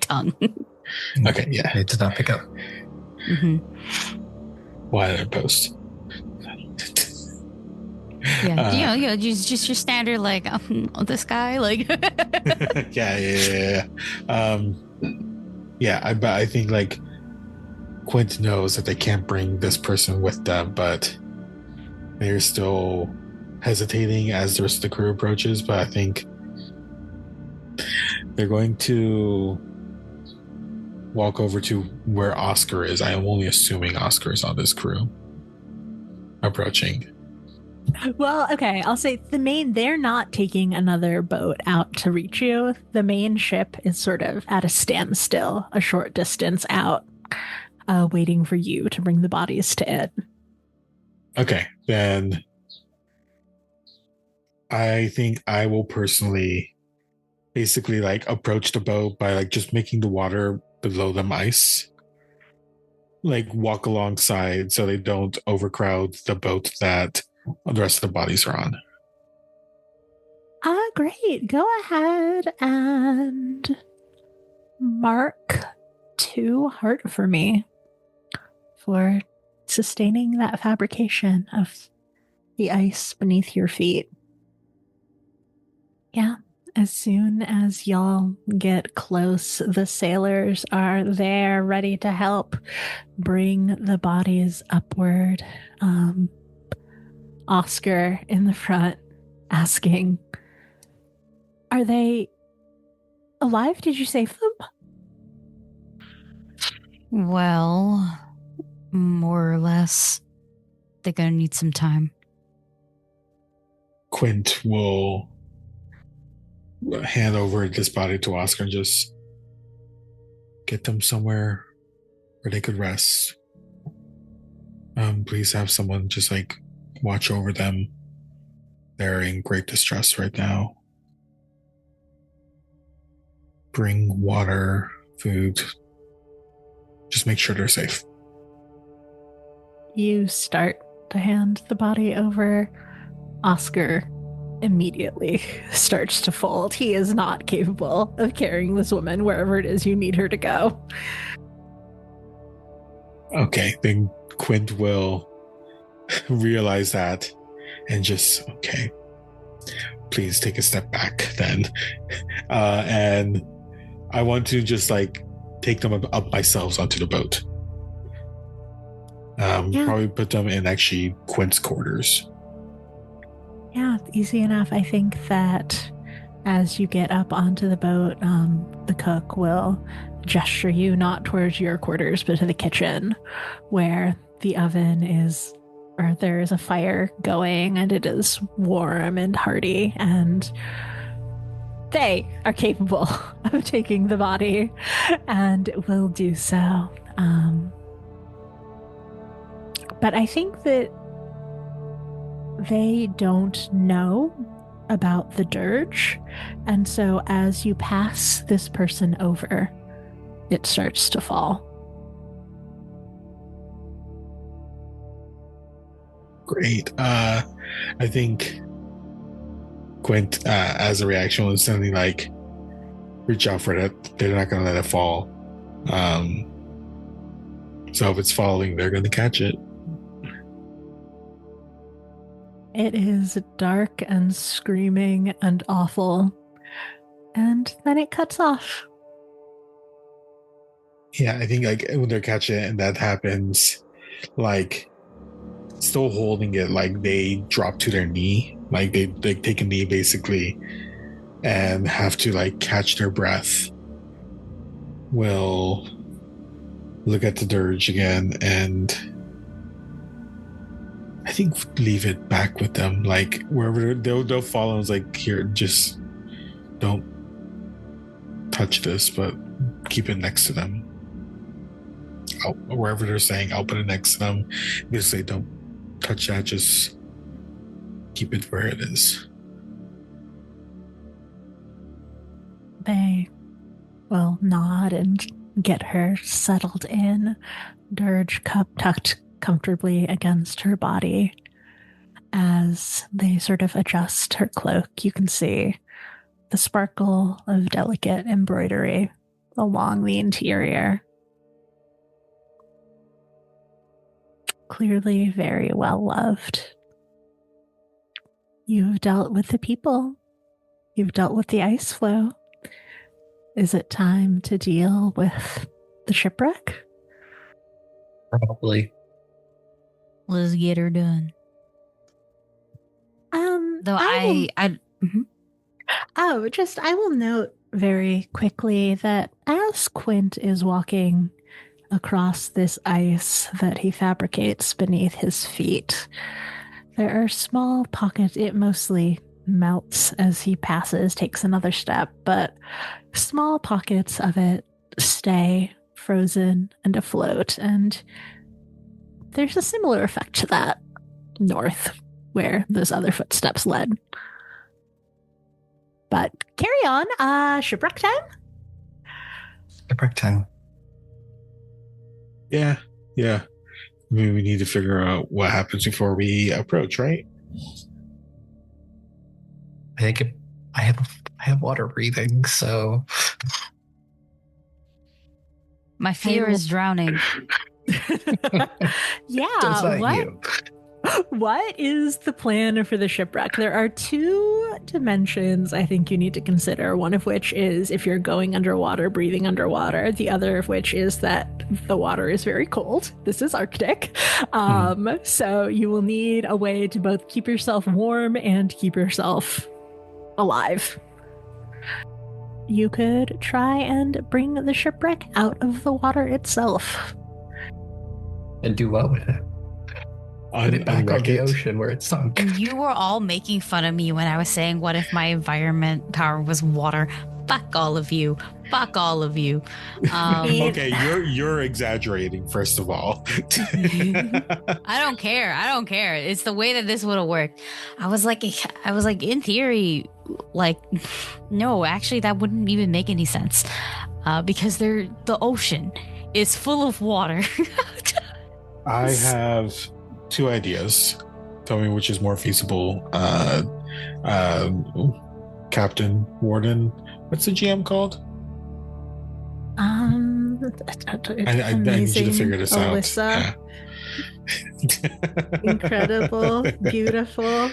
tongue. Okay, yeah. It did not pick up. Mm-hmm. Why did I post? Yeah, just your standard like this guy like. yeah. I think like Quint knows that they can't bring this person with them, but they're still hesitating as the rest of the crew approaches. But I think they're going to walk over to where Oscar is. I am only assuming Oscar is on this crew approaching. Well, okay, I'll say they're not taking another boat out to reach you. The main ship is sort of at a standstill, a short distance out, waiting for you to bring the bodies to it. Okay, then I think I will personally basically like approach the boat by like just making the water below them ice. Like walk alongside so they don't overcrowd the boat that the rest of the bodies are on. Great. Go ahead and mark 2 heart for me for sustaining that fabrication of the ice beneath your feet. Yeah. As soon as y'all get close, the sailors are there ready to help bring the bodies upward. Oscar in the front asking, are they alive? Did you save them? Well, more or less. They're gonna need some time. Quint will hand over this body to Oscar and just get them somewhere where they could rest. Please have someone just like watch over them. They're in great distress right now. Bring water, food. Just make sure they're safe. You start to hand the body over, Oscar immediately starts to fold. He is not capable of carrying this woman wherever it is you need her to go. Okay, then Quint will realize that and just, okay, please take a step back then. And I want to just like take them up myself onto the boat. Probably put them in actually Quint's quarters. Yeah, easy enough. I think that as you get up onto the boat, the cook will gesture you not towards your quarters, but to the kitchen where the oven is, or there is a fire going and it is warm and hearty, and they are capable of taking the body and will do so. But I think that they don't know about the dirge, and so as you pass this person over, it starts to fall. Great. I think Quint, as a reaction, will suddenly like reach out for it. They're not going to let it fall. So if it's falling, they're going to catch it. It is dark and screaming and awful. And then it cuts off. Yeah, I think like when they're catching it and that happens, like still holding it, like they drop to their knee, like they take a knee basically and have to like catch their breath. Will look at the dirge again and I think leave it back with them, like wherever they'll follow. It's like, here, just don't touch this, but keep it next to them. Wherever they're saying, I'll put it next to them. Just say, don't touch that, just keep it where it is. They will nod and get her settled in, dirge cup tucked comfortably against her body. As they sort of adjust her cloak, you can see the sparkle of delicate embroidery along the interior. Clearly very well loved. You've dealt with the people. You've dealt with the ice flow. Is it time to deal with the shipwreck? Probably. Let's get her done. Though I will note very quickly that as Quint is walking across this ice that he fabricates beneath his feet, there are small pockets. It mostly melts as he passes, takes another step, but small pockets of it stay frozen and afloat, and there's a similar effect to that north where those other footsteps led. But carry on. Shipwreck time? Shipwreck time. Yeah. Maybe we need to figure out what happens before we approach, right? I think I have water breathing, so my fear is drowning. Yeah, what is the plan for the shipwreck? There are two dimensions I think you need to consider, one of which is if you're going underwater, breathing underwater, the other of which is that the water is very cold. This is Arctic. So you will need a way to both keep yourself warm and keep yourself alive. You could try and bring the shipwreck out of the water itself. And do what with it? Put it back on the ocean where it sunk. You were all making fun of me when I was saying, what if my environment power was water? Fuck all of you. Fuck all of you. Okay, you're exaggerating, first of all. I don't care. It's the way that this would have worked. I was like, in theory, like, no, actually, that wouldn't even make any sense. Because the ocean is full of water. I have two ideas. Tell me which is more feasible. Captain Warden. What's the GM called? I need you to figure this Alyssa. out. Yeah. Incredible, beautiful.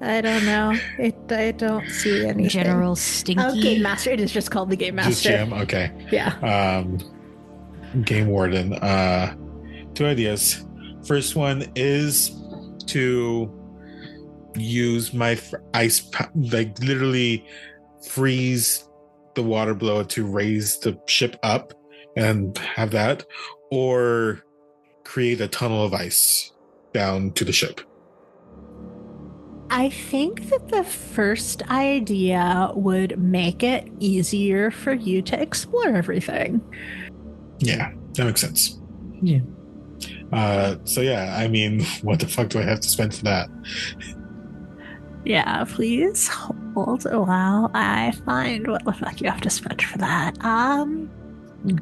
I don't know. I don't see anything. General Stinky. Oh, Game Master. It is just called the Game Master. Just GM? Okay. Yeah. Game Warden. Two ideas. First one is to use my ice, like literally freeze the water below to raise the ship up and have that, or create a tunnel of ice down to the ship. I think that the first idea would make it easier for you to explore everything. Yeah, that makes sense. Yeah. So yeah, I mean, what the fuck do I have to spend for that? Yeah, please hold while I find what the fuck you have to spend for that.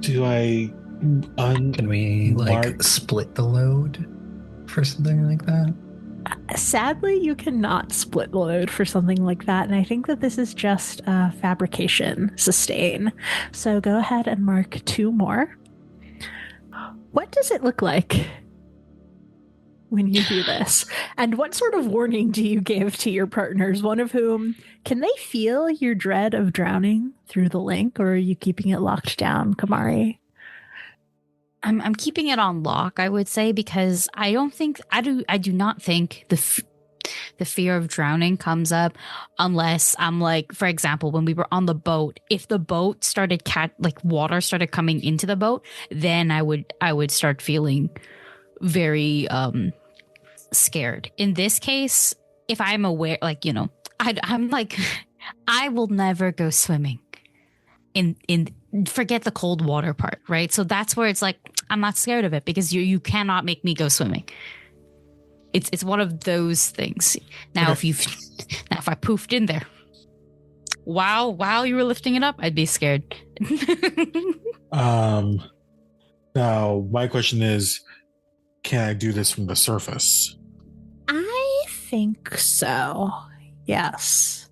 Do I Can we split the load for something like that? Sadly, you cannot split the load for something like that, and I think that this is just fabrication sustain. So go ahead and mark 2 more. What does it look like when you do this? And what sort of warning do you give to your partners? One of whom, can they feel your dread of drowning through the link, or are you keeping it locked down, Kamari? I'm keeping it on lock, I would say, because I do not think the fear of drowning comes up unless I'm like, for example, when we were on the boat, if the boat started water started coming into the boat, then I would start feeling very scared. In this case, if I'm aware, I'm like, I will never go swimming in forget the cold water part, right? So that's where it's like, I'm not scared of it because you cannot make me go swimming. It's one of those things. Now, Okay. if I poofed in there while you were lifting it up, I'd be scared. Now my question is, can I do this from the surface? I think so. Yes.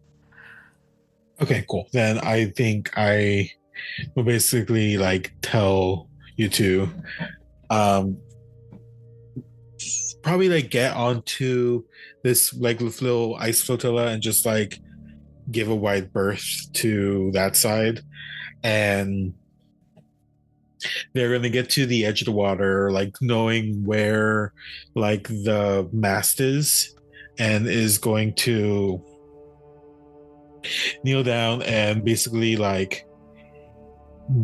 Okay, cool. Then I think I will basically tell you to probably get onto this little ice flotilla and just give a wide berth to that side, and they're going to get to the edge of the water, knowing where the mast is, and is going to kneel down and basically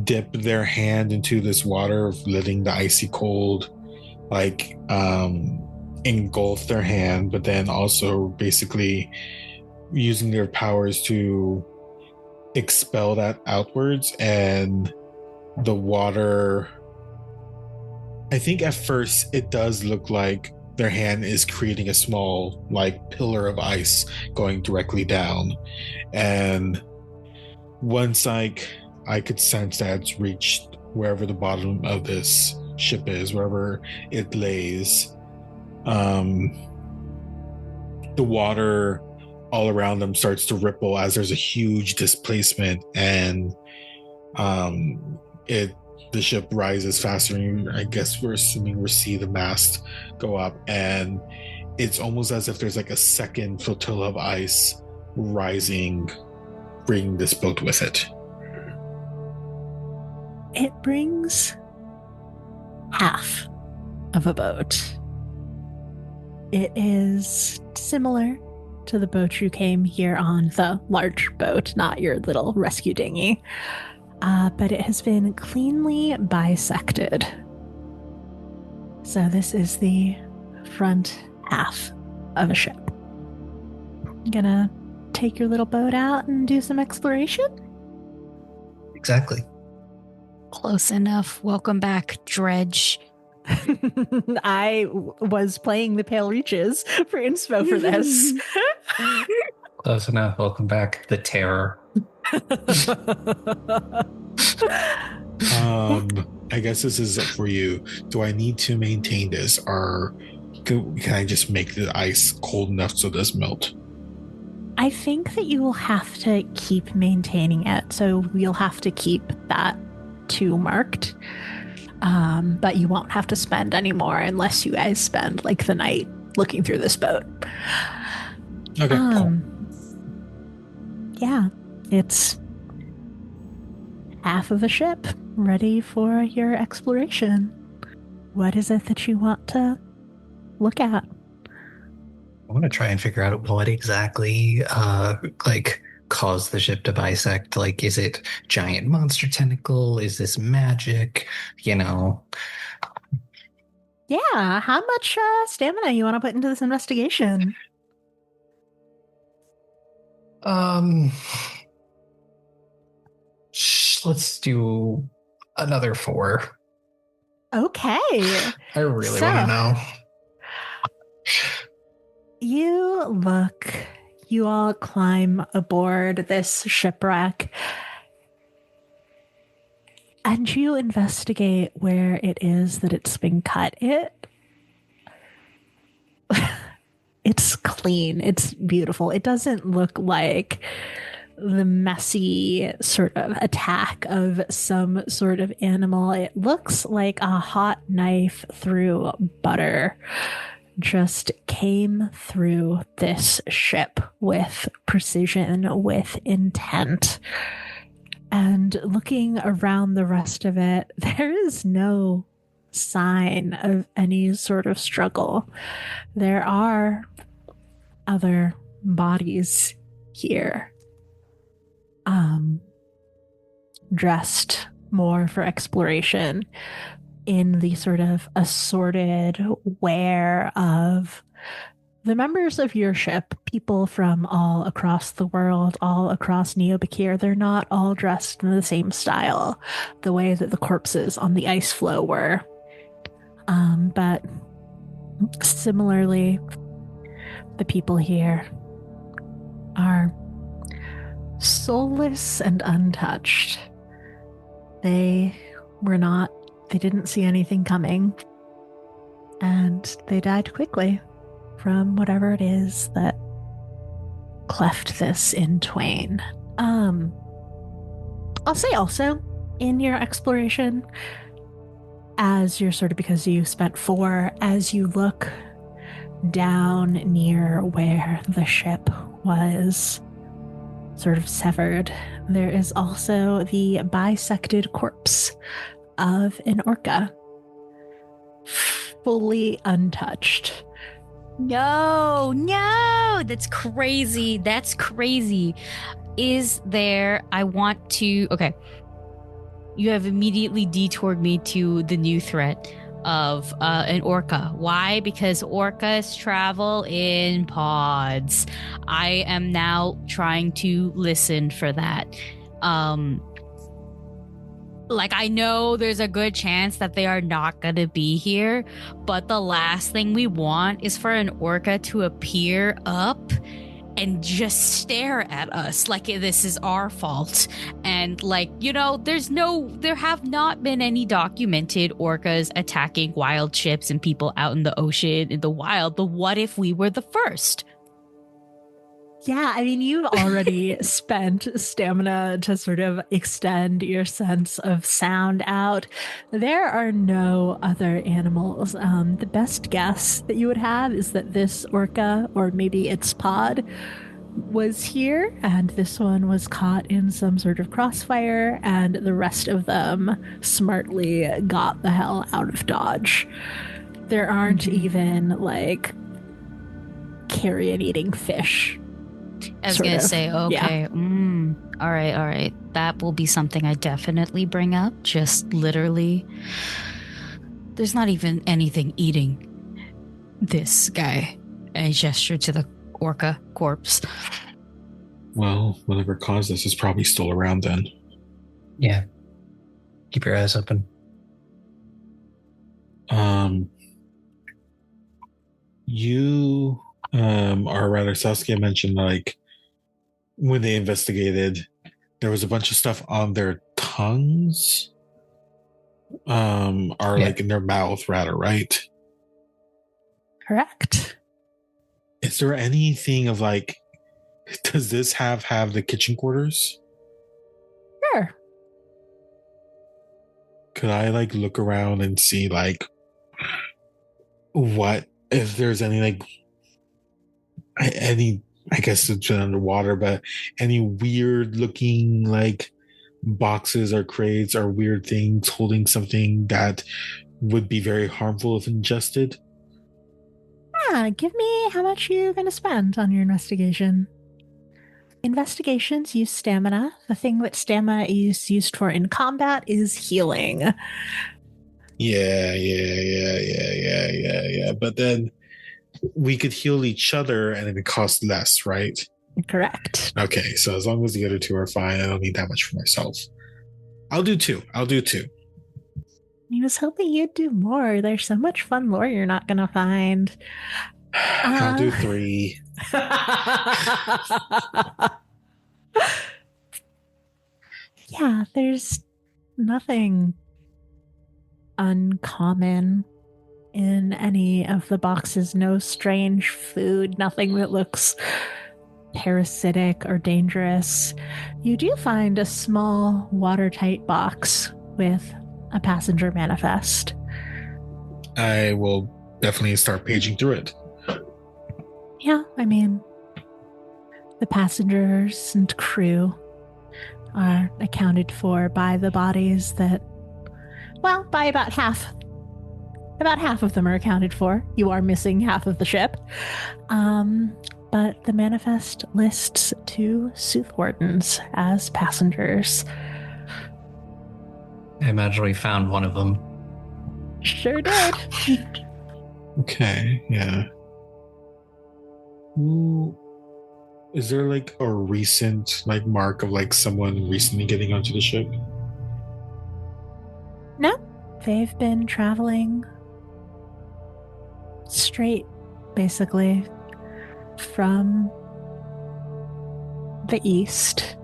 dip their hand into this water, letting the icy cold engulf their hand, but then also basically using their powers to expel that outwards. And the water, I think at first it does look like their hand is creating a small pillar of ice going directly down, and once I could sense that it's reached wherever the bottom of this ship is, wherever it lays, the water all around them starts to ripple as there's a huge displacement, and the ship rises faster, and I guess we're assuming we see the mast go up, and it's almost as if there's a second flotilla of ice rising, bringing this boat with it. It brings half of a boat. It is similar to the boat you came here on, the large boat, not your little rescue dinghy. But it has been cleanly bisected. So this is the front half of a ship. Gonna take your little boat out and do some exploration? Exactly. Close enough. Welcome back, Dredge. I was playing the Pale Reaches for inspo for this. Close enough. Welcome back, the Terror. I guess this is for you. Do I need to maintain this, or can I just make the ice cold enough so it does melt? I think that you will have to keep maintaining it. So you'll have to keep that 2 marked. But you won't have to spend any more unless you guys spend like the night looking through this boat. Okay. Yeah, it's half of a ship ready for your exploration. What is it that you want to look at? I want to try and figure out what exactly caused the ship to bisect. Like, is it giant monster tentacle? Is this magic? You know. Yeah, how much stamina you want to put into this investigation? Let's do another 4. Okay. I really want to know. You all climb aboard this shipwreck and you investigate where it is that it's been cut. It's clean. It's beautiful. It doesn't look like the messy sort of attack of some sort of animal. It looks like a hot knife through butter just came through this ship with precision, with intent. And looking around the rest of it, there is no sign of any sort of struggle. There are other bodies here, dressed more for exploration in the sort of assorted wear of the members of your ship, people from all across the world, all across Neobakir. They're not all dressed in the same style, the way that the corpses on the ice floe were. But similarly, the people here are soulless and untouched. They didn't see anything coming, and they died quickly from whatever it is that cleft this in twain. I'll say also, in your exploration, because you spent 4, as you look down near where the ship was sort of severed, there is also the bisected corpse of an orca, fully untouched. No, that's crazy. Okay. You have immediately detoured me to the new threat of an orca. Why? Because orcas travel in pods. I am now trying to listen for that. I know there's a good chance that they are not going to be here, but the last thing we want is for an orca to appear up and just stare at us like this is our fault. And there have not been any documented orcas attacking wild ships and people out in the ocean in the wild. But what if we were the first? Yeah, I mean, you've already spent stamina to sort of extend your sense of sound out. There are no other animals. The best guess that you would have is that this orca, or maybe its pod, was here, and this one was caught in some sort of crossfire, and the rest of them smartly got the hell out of Dodge. There aren't even, carrion-eating fish. I was going to say, okay. Yeah. All right. That will be something I definitely bring up. Just literally, there's not even anything eating this guy. And I gesture to the orca corpse. Well, whatever caused this is probably still around then. Yeah. Keep your eyes open. You... or rather, Saskia mentioned when they investigated, there was a bunch of stuff on their tongues, in their mouth, rather, right? Correct. Is there anything of like, does this have the kitchen quarters? Sure. Could I like look around and see like what if there's any like any I guess it's been underwater, but any weird looking like boxes or crates or weird things holding something that would be very harmful if ingested? Yeah, give me how much you're going to spend on your investigation. Investigations use stamina. The thing that stamina is used for in combat is healing. Yeah. But then we could heal each other and it would cost less, right? Correct. Okay, so as long as the other two are fine, I don't need that much for myself. I'll do two. I was hoping you'd do more. There's so much fun lore you're not going to find. I'll do 3. Yeah, there's nothing uncommon in any of the boxes. No strange food, nothing that looks parasitic or dangerous. You do find a small watertight box with a passenger manifest. I will definitely start paging through it. Yeah, I mean, the passengers and crew are accounted for by the bodies that, well, by about half. About half of them are accounted for. You are missing half of the ship. But the manifest lists 2 Soothwardens as passengers. I imagine we found one of them. Sure did. Okay, yeah. Ooh. Is there like a recent like mark of like someone recently getting onto the ship? No, they've been traveling straight, basically, from the east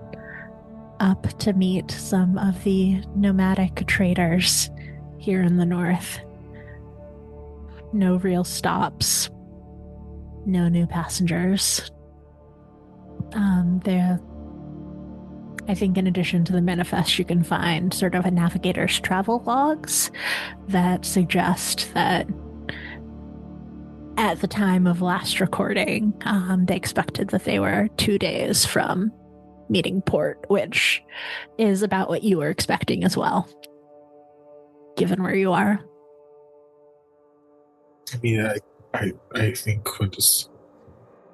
up to meet some of the nomadic traders here in the north. No real stops, no new passengers. I think in addition to the manifest, you can find sort of a navigator's travel logs that suggest that at the time of last recording, they expected that they were 2 days from meeting port, which is about what you were expecting as well, given where you are. I mean, I think Quint is.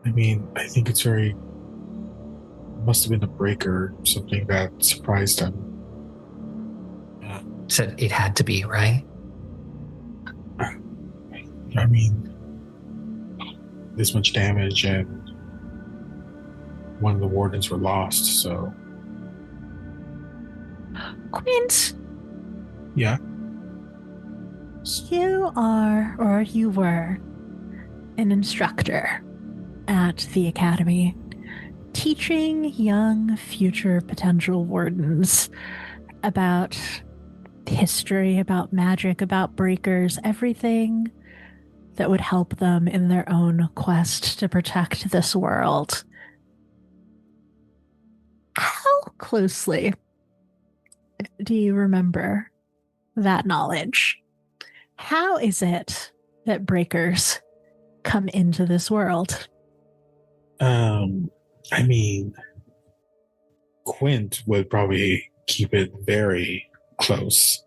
I mean, I think it's very. Must have been a breaker, something that surprised them. Said it had to be, right? I mean, this much damage and one of the wardens were lost, so. Quint! Yeah? You are, or you were, an instructor at the academy, teaching young future potential wardens about history, about magic, about breakers, everything that would help them in their own quest to protect this world. How closely do you remember that knowledge? How is it that breakers come into this world? I mean, Quint would probably keep it very close.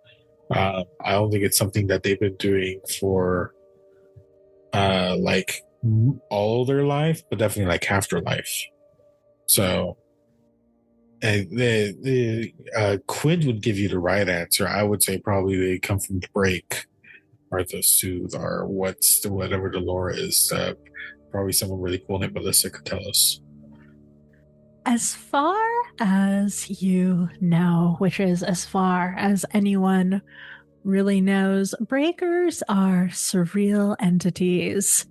I don't think it's something that they've been doing for like all their life, but definitely like half their life. So Quint would give you the right answer. I would say probably they come from the break or the soothe or whatever the lore is. Probably someone really cool named Alyssa could tell us. As far as you know, which is as far as anyone really knows, breakers are surreal entities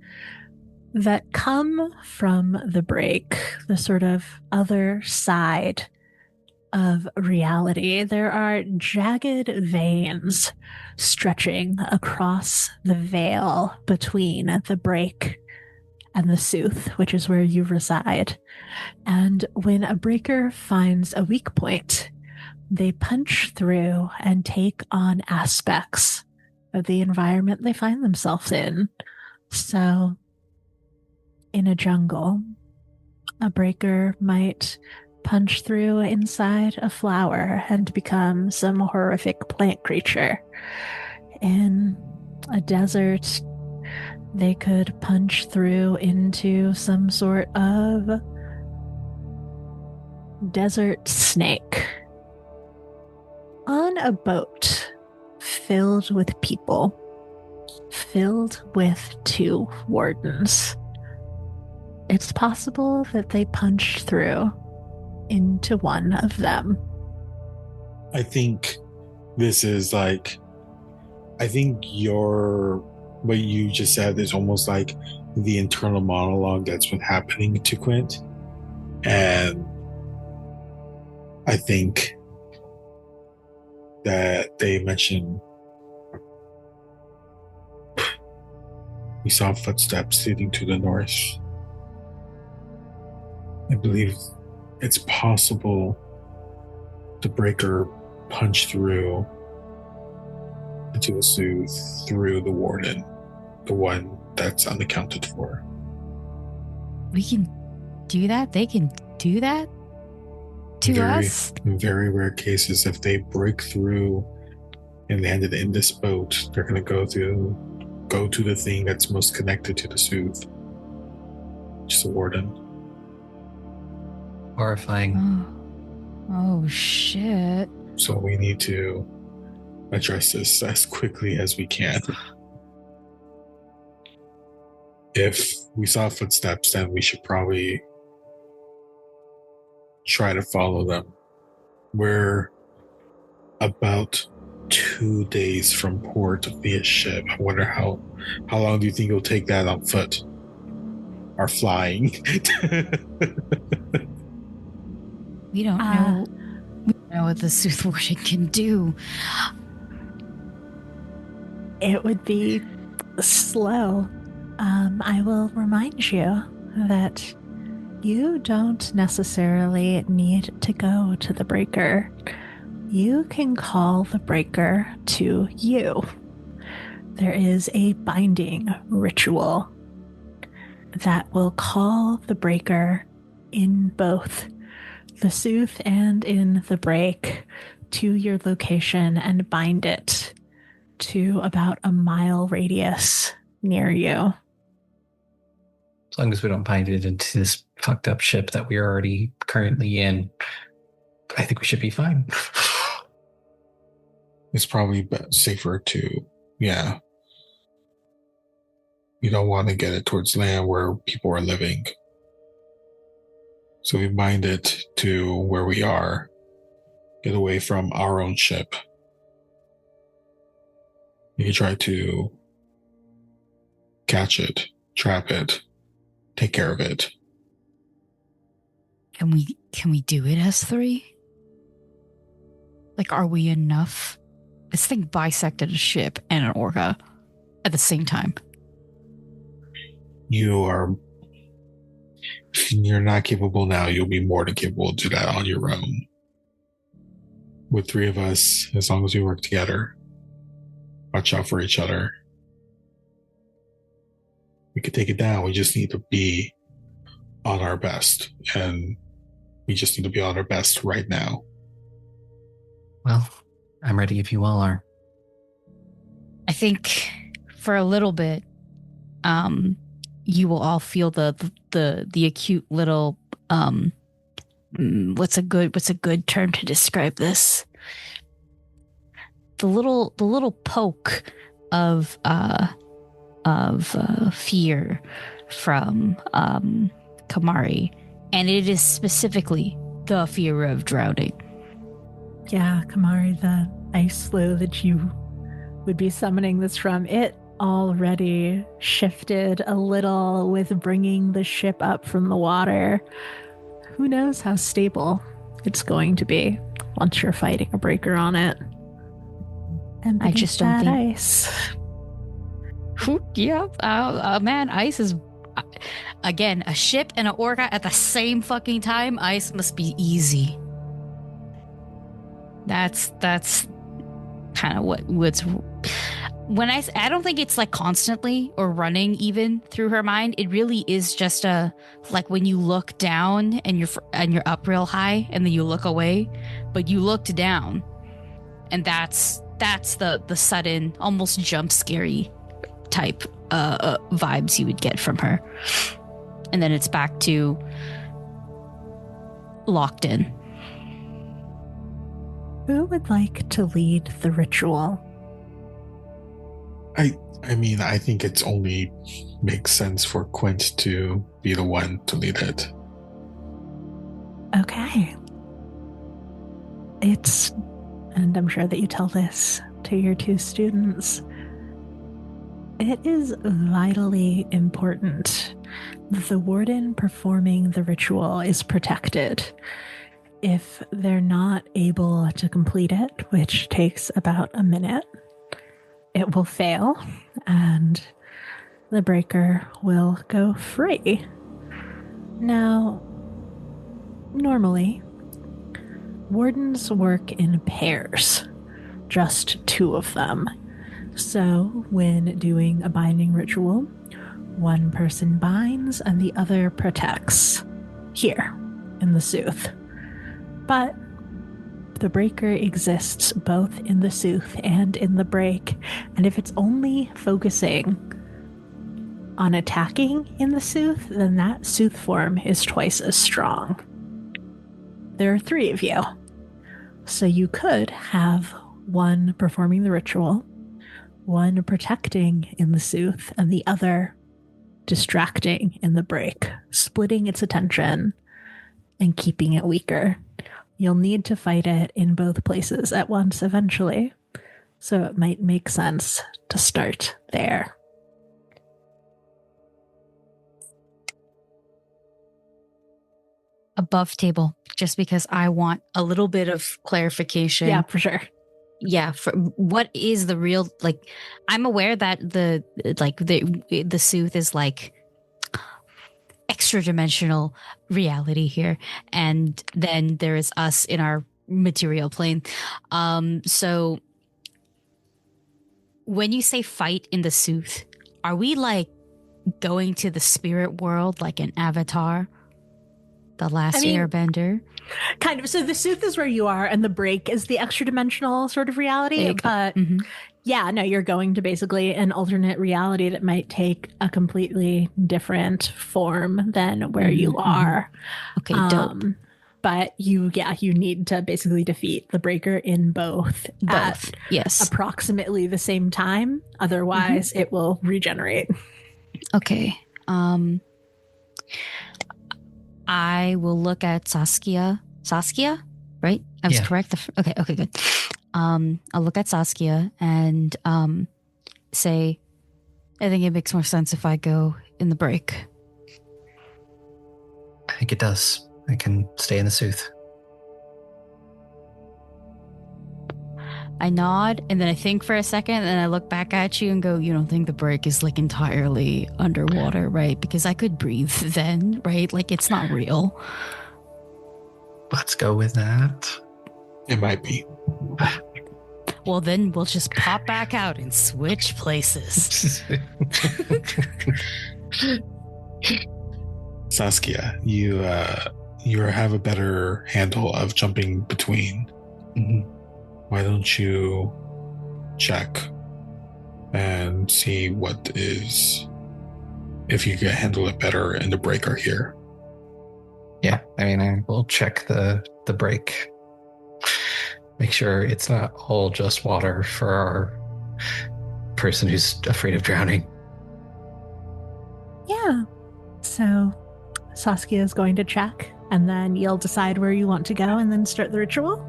that come from the break, the sort of other side of reality. There are jagged veins stretching across the veil between the break and the Sooth, which is where you reside. And when a breaker finds a weak point, they punch through and take on aspects of the environment they find themselves in. So, in a jungle, a breaker might punch through inside a flower and become some horrific plant creature. In a desert, they could punch through into some sort of desert snake. On a boat filled with people, filled with two wardens, it's possible that they punched through into one of them. I think this is like, I think what you just said is almost like the internal monologue that's been happening to Quint. And I think that they mentioned we saw footsteps leading to the north. I believe it's possible the breaker punched through into the Sooth through the warden, the one that's unaccounted for. We can do that? They can do that? To us? In very rare cases, if they break through and landed in this boat, they're going to go to the thing that's most connected to the Sooth, which is the warden. Horrifying. Oh, shit. So we need to address this as quickly as we can. If we saw footsteps, then we should probably try to follow them. We're about 2 days from port via ship. I wonder how long do you think it'll take that on foot or flying? We don't know. We don't know what the Soothwarden can do. It would be slow. I will remind you that you don't necessarily need to go to the breaker. You can call the breaker to you. There is a binding ritual that will call the breaker in both the Sooth and in the break to your location and bind it to about a mile radius near you. As long as we don't bind it into this fucked up ship that we are already currently in, I think we should be fine. It's probably safer to, yeah. You don't want to get it towards land where people are living. So we bind it to where we are, get away from our own ship. You can try to catch it, trap it, take care of it. Can we do it as three? Like, are we enough? This thing bisected a ship and an orca at the same time. If you're not capable now, you'll be more than capable to do that on your own. With three of us, as long as we work together, watch out for each other, we could take it down. We just need to be on our best, and we just need to be on our best right now. Well, I'm ready if you all are. I think for a little bit, you will all feel the acute little what's a good term to describe this? The little poke of fear from Kamari, and it is specifically the fear of drowning. Yeah, Kamari, the ice flow that you would be summoning this from, it already shifted a little with bringing the ship up from the water. Who knows how stable it's going to be once you're fighting a breaker on it. And I just don't think ice. Yeah, man, ice is again a ship and an orca at the same fucking time. Ice must be easy. That's kind of what's when I don't think it's like constantly or running even through her mind. It really is just a like when you look down and you're up real high and then you look away, but you looked down, and that's the sudden almost jump scary type vibes you would get from her. And then it's back to locked in. Who would like to lead the ritual? I mean, I think it's only makes sense for Quint to be the one to lead it. Okay. And I'm sure that you tell this to your two students, it is vitally important that the warden performing the ritual is protected. If they're not able to complete it, which takes about a minute, it will fail and the breaker will go free. Now, normally, wardens work in pairs, just two of them. So when doing a binding ritual, one person binds and the other protects here in the Sooth. But the breaker exists both in the Sooth and in the break, and if it's only focusing on attacking in the Sooth, then that Sooth form is twice as strong. There are three of you, so you could have one performing the ritual, one protecting in the Sooth, and the other distracting in the break, splitting its attention and keeping it weaker. You'll need to fight it in both places at once eventually, so it might make sense to start there. Above table, just because I want a little bit of clarification. Yeah, for sure. Yeah, for what is the real, like, I'm aware that the Sooth is like extra dimensional reality here, and then there is us in our material plane. So when you say fight in the Sooth, are we like going to the spirit world like an Avatar, the last Airbender? Kind of. So the Sooth is where you are, and the break is the extra dimensional sort of reality. But yeah, no, you're going to basically an alternate reality that might take a completely different form than where you are. Okay, dope. But you need to basically defeat the breaker in both. At yes, approximately the same time. Otherwise, it will regenerate. Okay. I will look at Saskia. Saskia, right? I was correct. Okay, good. I'll look at Saskia and say, I think it makes more sense if I go in the break. I think it does. I can stay in the Sooth. I nod, and then I think for a second, and then I look back at you and go, you don't think the break is like entirely underwater, right? Because I could breathe then, right? Like it's not real. Let's go with that. It might be. Well, then we'll just pop back out and switch places. Saskia, you have a better handle of jumping between. Why don't you check and see if you can handle it better in the break or here? Yeah, I mean, I will check the break. Make sure it's not all just water for our person who's afraid of drowning. Yeah. So Saskia is going to check, and then you'll decide where you want to go and then start the ritual?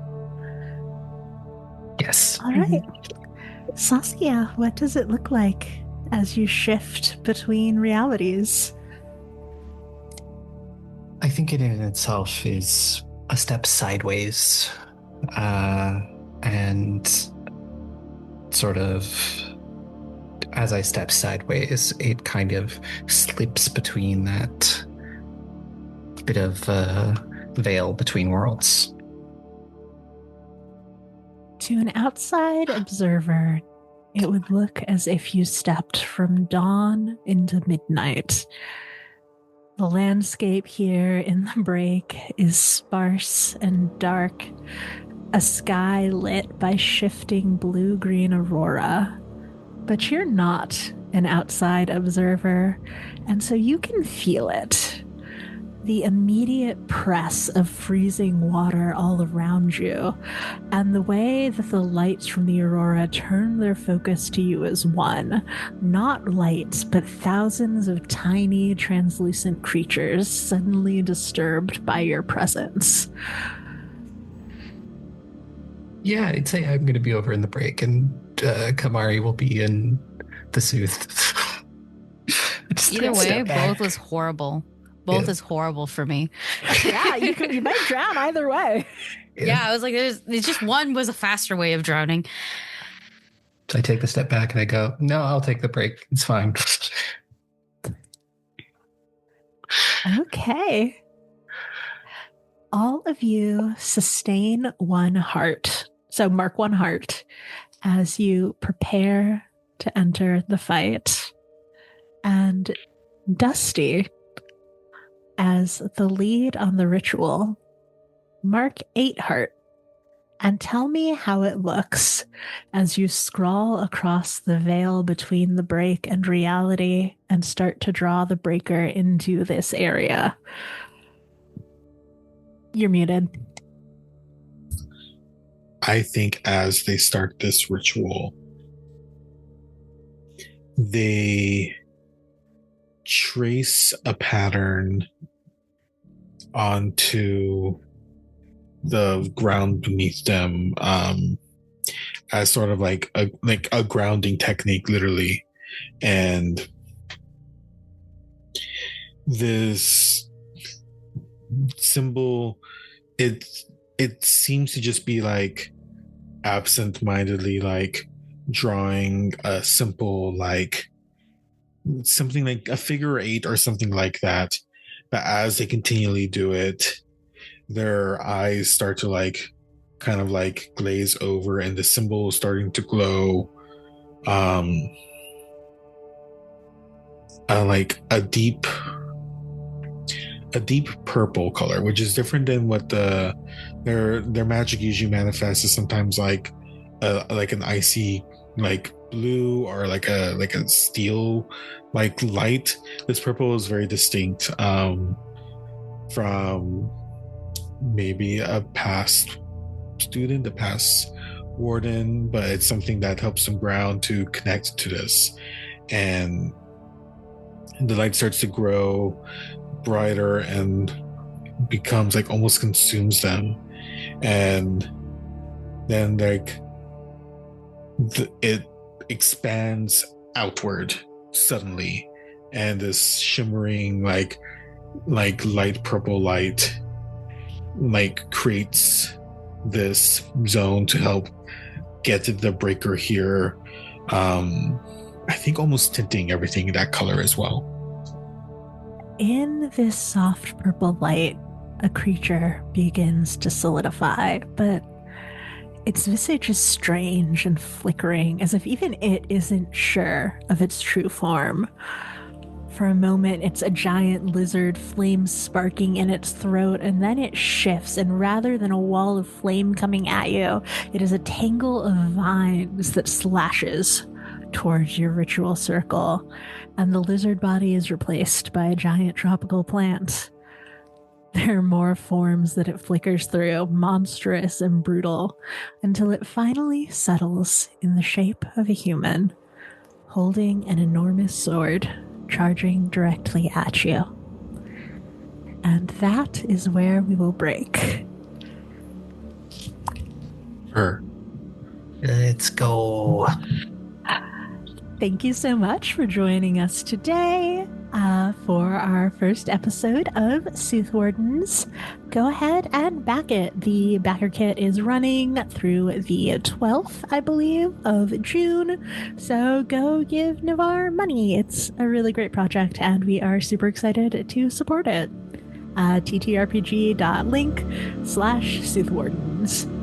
Yes. All right. Saskia, what does it look like as you shift between realities? I think it in itself is a step sideways, and sort of as I step sideways, it kind of slips between that bit of veil between worlds. To an outside observer, it would look as if you stepped from dawn into midnight. The landscape here in the break is sparse and dark, a sky lit by shifting blue-green aurora. But you're not an outside observer, and so you can feel it. The immediate press of freezing water all around you, and the way that the lights from the aurora turn their focus to you as one. Not lights, but thousands of tiny, translucent creatures suddenly disturbed by your presence. Yeah, I'd say I'm going to be over in the break, and Kamari will be in the Sooth. Either way, both was horrible. Both is horrible for me. Yeah, you might drown either way. Yeah, I was like, there's just one was a faster way of drowning. So I take the step back and I go, no, I'll take the break. It's fine. Okay. All of you sustain 1 heart. So mark 1 heart as you prepare to enter the fight. And Dusty, as the lead on the ritual, mark 8 heart and tell me how it looks as you scrawl across the veil between the break and reality and start to draw the breaker into this area. You're muted. I think as they start this ritual, they trace a pattern onto the ground beneath them, as sort of like a grounding technique, literally. And this symbol, it seems to just be like absent-mindedly like drawing a simple, like something like a figure 8 or something like that. But as they continually do it, their eyes start to like kind of like glaze over, and the symbol is starting to glow like a deep purple color, which is different than what their magic usually manifests as sometimes like an icy like blue or like a steel like light. This purple is very distinct from maybe a past student, a past warden, but it's something that helps them ground to connect to this. And the light starts to grow brighter and becomes like almost consumes them, and then like it expands outward suddenly, and this shimmering like light purple light like creates this zone to help get to the breaker here. I think almost tinting everything that color as well. In this soft purple light, a creature begins to solidify, but its visage is strange and flickering, as if even it isn't sure of its true form. For a moment, it's a giant lizard, flames sparking in its throat, and then it shifts, and rather than a wall of flame coming at you, it is a tangle of vines that slashes towards your ritual circle, and the lizard body is replaced by a giant tropical plant. There are more forms that it flickers through, monstrous and brutal, until it finally settles in the shape of a human, holding an enormous sword, charging directly at you. And that is where we will break. Her. Let's go. Thank you so much for joining us today for our first episode of Soothwardens. go ahead and back it. The backer kit is running through the 12th, I believe, of June. So go give Navarre money. It's a really great project, and we are super excited to support it. ttrpg.link/Soothwardens.